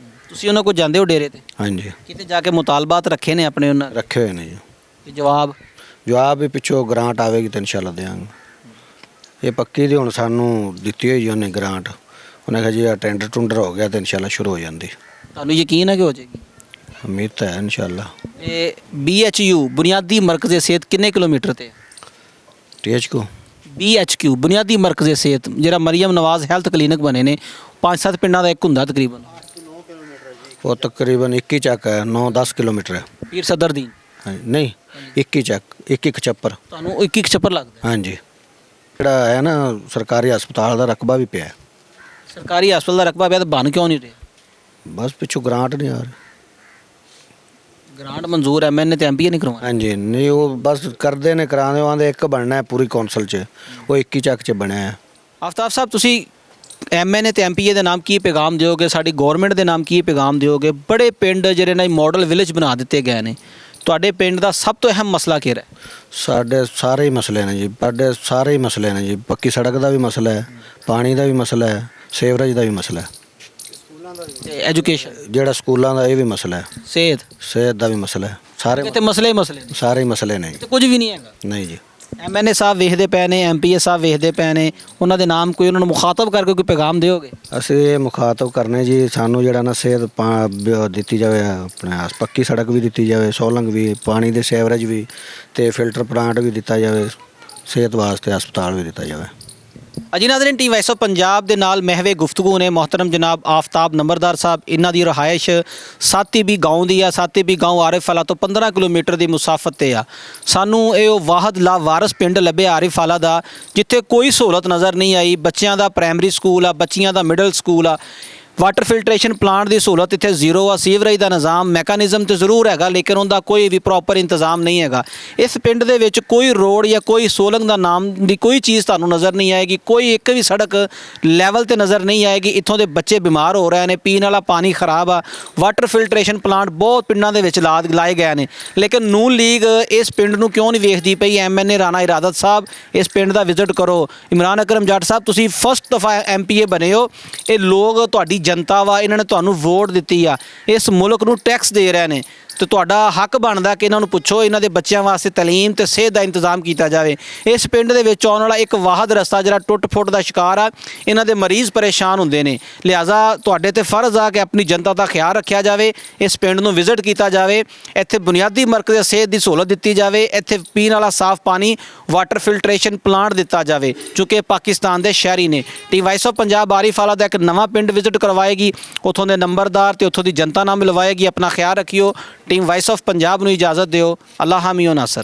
ਤੁਸੀਂ ਉਹਨਾਂ ਕੋਲ ਜਾਂਦੇ ਹੋ ਡੇਰੇ ਤੇ? ਹਾਂਜੀ, ਕਿਤੇ ਜਾ ਕੇ ਮੁਤਾਲਬਾਤ ਰੱਖੇ ਨੇ ਆਪਣੇ ਉਹਨਾਂ ਰੱਖੇ ਹੋਏ ਨੇ ਜੀ। ਤੇ ਜਵਾਬ ਵੀ ਪਿੱਛੋਂ ਗ੍ਰਾਂਟ ਆਵੇਗੀ ਤਾਂ ਇਨਸ਼ਾਅੱਲਾ ਦੇਵਾਂਗੇ। ਇਹ ਪੱਕੀ ਦੀ ਹੁਣ ਸਾਨੂੰ ਦਿੱਤੀ ਹੋਈ ਉਹਨੇ ਗ੍ਰਾਂਟ। ਉਹਨੇ ਕਿਹਾ ਜੀ ਆ ਟੈਂਡਰ ਹੋ ਗਿਆ ਤਾਂ ਇਨਸ਼ਾਅੱਲਾ ਸ਼ੁਰੂ ਹੋ ਜਾਂਦੀ। ਤੁਹਾਨੂੰ ਯਕੀਨ ਹੈ ਕਿ ਹੋ ਜਾਏਗੀ? ਉਮੀਦ ਤਾਂ ਹੈ ਇਨਸ਼ਾਅੱਲਾ। ਇਹ BHU ਬੁਨਿਆਦੀ ਮਰਕਜ਼ੇ ਸਿਹਤ ਕਿੰਨੇ ਕਿਲੋਮੀਟਰ ਤੇ? THQ BHQ ਬੁਨਿਆਦੀ ਮਰਕਜ਼ੇ ਸਿਹਤ ਜਿਹੜਾ ਮਰੀਮ ਨਵਾਜ਼ ਹੈਲਥ ਕਲੀਨਿਕ ਬਣੇ ਨੇ, 5-7 ਪਿੰਡਾਂ ਦਾ ਇੱਕ ਹੁੰਦਾ ਤਕਰੀਬਨ। ਉਹ ਤਕਰੀਬਨ 21 ਚੱਕ ਹੈ, 9-10 ਕਿਲੋਮੀਟਰ ਹੈ। ਪੀਰ ਸਦਰ ਦੀ ਨਹੀਂ, 21 ਚੱਕ, 21 ਚੱਪਰ। ਤੁਹਾਨੂੰ 21 ਛੱਪਰ ਲੱਗਦਾ? ਹਾਂਜੀ। ਜਿਹੜਾ ਹੈ ਨਾ ਸਰਕਾਰੀ ਹਸਪਤਾਲ ਦਾ ਰਕਬਾ ਵੀ ਪਿਆ। ਸਰਕਾਰੀ ਹਸਪਤਾਲ ਦਾ ਰਕਬਾ ਪਿਆ ਤਾਂ ਬਣ ਕਿਉਂ ਨਹੀਂ ਰਿਹਾ? ਬਸ ਪਿੱਛੋਂ ਗ੍ਰਾਂਟ ਨਹੀਂ ਆ ਰਹੀ। ਗ੍ਰਾਂਟ ਮਨਜ਼ੂਰ ਐਮਐਨਏ ਤੇ ਐਮਪੀਏ ਨਹੀਂ ਕਰਵਾਉਣਾ? ਹਾਂਜੀ, ਨਹੀਂ ਉਹ ਬਸ ਕਰਦੇ ਨੇ, ਕਰਾਉਂਦੇ ਆਉਂਦੇ। ਇੱਕ ਬਣਨਾ ਹੈ ਪੂਰੀ ਕੌਂਸਲ 'ਚ, ਉਹ 21 ਚੱਕ 'ਚ ਬਣਿਆ ਹੈ। ਆਫਤਾਬ ਸਾਹਿਬ ਤੁਸੀਂ ਐਮਐਨਏ ਤੇ ਐਮਪੀਏ ਦੇ ਨਾਮ ਕੀ ਪੈਗਾਮ ਦਿਓਗੇ, ਸਾਡੀ ਗਵਰਨਮੈਂਟ ਦੇ ਨਾਮ ਕੀ ਪੈਗਾਮ ਦਿਓਗੇ? ਬੜੇ ਪਿੰਡ ਜਿਹੜੇ ਨੇ ਮਾਡਲ ਵਿਲੇਜ ਬਣਾ ਦਿੱਤੇ ਗਏ ਨੇ, ਤੁਹਾਡੇ ਪਿੰਡ ਦਾ ਸਭ ਤੋਂ ਅਹਿਮ ਮਸਲਾ ਕਿਹੜਾ ਹੈ? ਸਾਡੇ ਸਾਰੇ ਹੀ ਮਸਲੇ ਨੇ ਜੀ, ਸਾਡੇ ਸਾਰੇ ਹੀ ਮਸਲੇ ਨੇ ਜੀ। ਪੱਕੀ ਸੜਕ ਦਾ ਵੀ ਮਸਲਾ ਹੈ, ਪਾਣੀ ਦਾ ਵੀ ਮਸਲਾ ਹੈ, ਸੀਵਰੇਜ ਦਾ ਵੀ ਮਸਲਾ ਹੈ, ਤੇ ਐਜੂਕੇਸ਼ਨ, ਜਿਹੜਾ ਸਕੂਲਾਂ ਦਾ ਇਹ ਵੀ ਮਸਲਾ ਹੈ, ਸਿਹਤ ਦਾ ਵੀ ਮਸਲਾ ਹੈ। ਸਾਰੇ ਕਿਤੇ ਮਸਲੇ ਹੀ ਮਸਲੇ ਨੇ, ਸਾਰੇ ਹੀ ਮਸਲੇ ਨੇ ਜੀ। ਤੇ ਕੁਝ ਵੀ ਨਹੀਂ ਹੈਗਾ। ਨਹੀਂ ਜੀ, ਐਮਐਨਏ ਸਾਹਿਬ ਵੇਖਦੇ ਪਏ ਨੇ, ਐਮਪੀਏ ਸਾਹਿਬ ਵੇਖਦੇ ਪਏ ਨੇ, ਉਹਨਾਂ ਦੇ ਨਾਮ ਕੋਈ ਉਹਨਾਂ ਨੂੰ ਮੁਖਾਤਬ ਕਰਕੇ ਕੋਈ ਪੈਗਾਮ ਦਿਓਗੇ? ਅਸੀਂ ਇਹ ਮੁਖਾਤਬ ਕਰਨੇ ਜੀ, ਸਾਨੂੰ ਜਿਹੜਾ ਨਾ ਸਿਹਤ ਦਿੱਤੀ ਜਾਵੇ, ਆਪਣੇ ਪੱਕੀ ਸੜਕ ਵੀ ਦਿੱਤੀ ਜਾਵੇ, ਸੋਲੰਗ ਵੀ, ਪਾਣੀ ਦੇ ਸੀਵਰੇਜ ਵੀ, ਤੇ ਫਿਲਟਰ ਪਲਾਂਟ ਵੀ ਦਿੱਤਾ ਜਾਵੇ, ਸਿਹਤ ਵਾਸਤੇ ਹਸਪਤਾਲ ਵੀ ਦਿੱਤਾ ਜਾਵੇ। ਅਜੀ ਨਾਜ਼ਰੀਨ, ਟੀ ਵਾਈਸ ਆਫ ਪੰਜਾਬ ਦੇ ਨਾਲ ਮਹਿਵੇ ਗੁਫ਼ਤਗੂ ਨੇ ਮੁਹਤਰਮ ਜਨਾਬ ਆਫਤਾਬ ਨੰਬਰਦਾਰ ਸਾਹਿਬ। ਇਹਨਾਂ ਦੀ ਰਹਾਇਸ਼ ਸਾਤੀਬੀ ਗਾਉਂ ਦੀ ਆ। ਸਾਤੀਬੀ ਗਾਉਂ ਆਰਿਫਵਾਲਾ ਤੋਂ 15 ਕਿਲੋਮੀਟਰ ਦੀ ਮੁਸਾਫਤ ਤੇ ਆ। ਸਾਨੂੰ ਇਹ ਉਹ ਵਾਹਦ ਲਾਵਾਰਸ ਪਿੰਡ ਲੱਭਿਆ ਆਰਿਫਵਾਲਾ ਦਾ, ਜਿੱਥੇ ਕੋਈ ਸਹੂਲਤ ਨਜ਼ਰ ਨਹੀਂ ਆਈ। ਬੱਚਿਆਂ ਦਾ ਪ੍ਰਾਇਮਰੀ ਸਕੂਲ ਆ, ਬੱਚੀਆਂ ਦਾ ਮਿਡਲ ਸਕੂਲ ਆ, ਵਾਟਰ ਫਿਲਟਰੇਸ਼ਨ ਪਲਾਂਟ ਦੀ ਸਹੂਲਤ ਇੱਥੇ ਜ਼ੀਰੋ ਆ। ਸੀਵਰੇਜ ਦਾ ਨਿਜ਼ਾਮ ਮੈਕੈਨਿਜ਼ਮ ਤੇ ਜ਼ਰੂਰ ਹੈਗਾ, ਲੇਕਿਨ ਉਹਦਾ ਕੋਈ ਵੀ ਪ੍ਰੋਪਰ ਇੰਤਜ਼ਾਮ ਨਹੀਂ ਹੈਗਾ। ਇਸ ਪਿੰਡ ਦੇ ਵਿੱਚ ਕੋਈ ਰੋਡ ਜਾਂ ਕੋਈ ਸੋਲੰਗ ਦਾ ਨਾਮ ਦੀ ਕੋਈ ਚੀਜ਼ ਤੁਹਾਨੂੰ ਨਜ਼ਰ ਨਹੀਂ ਆਏਗੀ, ਕੋਈ ਇੱਕ ਵੀ ਸੜਕ ਲੈਵਲ ਤੇ ਨਜ਼ਰ ਨਹੀਂ ਆਏਗੀ। ਇੱਥੋਂ ਦੇ ਬੱਚੇ ਬਿਮਾਰ ਹੋ ਰਹੇ ਨੇ, ਪੀਣ ਵਾਲਾ ਪਾਣੀ ਖਰਾਬ ਆ। ਵਾਟਰ ਫਿਲਟਰੇਸ਼ਨ ਪਲਾਂਟ ਬਹੁਤ ਪਿੰਡਾਂ ਦੇ ਵਿੱਚ ਲਾਏ ਗਏ ਨੇ, ਲੇਕਿਨ ਨੂਨ ਲੀਗ ਇਸ ਪਿੰਡ ਨੂੰ ਕਿਉਂ ਨਹੀਂ ਵੇਖਦੀ ਪਈ? ਐਮਐਨਏ ਰਾਣਾ ਇਰਾਦਤ ਸਾਹਿਬ, ਇਸ ਪਿੰਡ ਦਾ ਵਿਜ਼ਿਟ ਕਰੋ। ਇਮਰਾਨ ਅਕਰਮ ਜੱਟ ਸਾਹਿਬ, ਤੁਸੀਂ ਫਸਟ ਦਫਾ ਐਮਪੀਏ ਬਣੇ ਹੋ। ਇਹ ਲੋਕ ਤੁਹਾਡੀ ਜਨਤਾ ਵਾ, ਇਹਨਾਂ ਨੇ ਤੁਹਾਨੂੰ ਵੋਟ ਦਿੱਤੀ ਆ, ਇਸ ਮੁਲਕ ਨੂੰ ਟੈਕਸ ਦੇ ਰਹੇ ਨੇ, ਤੇ ਤੁਹਾਡਾ ਹੱਕ ਬਣਦਾ ਕਿ ਇਹਨਾਂ ਨੂੰ ਪੁੱਛੋ, ਇਹਨਾਂ ਦੇ ਬੱਚਿਆਂ ਵਾਸਤੇ ਤਾਲੀਮ ਤੇ ਸਿਹਤ ਦਾ ਇੰਤਜ਼ਾਮ ਕੀਤਾ ਜਾਵੇ। ਇਸ ਪਿੰਡ ਦੇ ਵਿੱਚ ਆਉਣ ਵਾਲਾ ਇੱਕ ਵਾਹਦ ਰਸਤਾ ਜਿਹੜਾ ਟੁੱਟ-ਫੁੱਟ ਦਾ ਸ਼ਿਕਾਰ ਆ, ਇਹਨਾਂ ਦੇ ਮਰੀਜ਼ ਪਰੇਸ਼ਾਨ ਹੁੰਦੇ ਨੇ। ਲਿਹਾਜ਼ਾ ਤੁਹਾਡੇ ਤੇ ਫਰਜ਼ ਆ ਕਿ ਆਪਣੀ ਜਨਤਾ ਦਾ ਖਿਆਲ ਰੱਖਿਆ ਜਾਵੇ, ਇਸ ਪਿੰਡ ਨੂੰ ਵਿਜ਼ਿਟ ਕੀਤਾ ਜਾਵੇ, ਇੱਥੇ ਬੁਨਿਆਦੀ ਮਰਕਜ਼ ਸਿਹਤ ਦੀ ਸਹੂਲਤ ਦਿੱਤੀ ਜਾਵੇ, ਇੱਥੇ ਪੀਣ ਵਾਲਾ ਸਾਫ਼ ਪਾਣੀ, ਵਾਟਰ ਫਿਲਟਰੇਸ਼ਨ ਪਲਾਂਟ ਦਿੱਤਾ ਜਾਵੇ, ਕਿਉਂਕਿ ਪਾਕਿਸਤਾਨ ਦੇ ਸ਼ਹਿਰੀ ਨੇ। ਟੀ ਵਾਈਸ ਆਫ ਪੰਜਾਬ ਆਰਿਫਵਾਲਾ ਦਾ ਇੱਕ ਨਵਾਂ ਪਿੰਡ ਵਿਜ਼ਿਟ ਕਰਵਾਏਗੀ, ਉੱਥੋਂ ਦੇ ਨੰਬਰਦਾਰ ਤੇ ਉੱਥੋਂ ਦੀ ਜਨਤਾ ਨਾਲ ਮਿਲਵਾਏਗੀ। ਆਪਣਾ ਖਿਆਲ ਰੱਖਿਓ। ਟੀਮ ਵਾਈਸ ਆਫ ਪੰਜਾਬ ਨੂੰ ਇਜਾਜ਼ਤ ਦਿਓ। ਅੱਲਾ ਹਾਮੀ ਓ ਨਾਸਰ।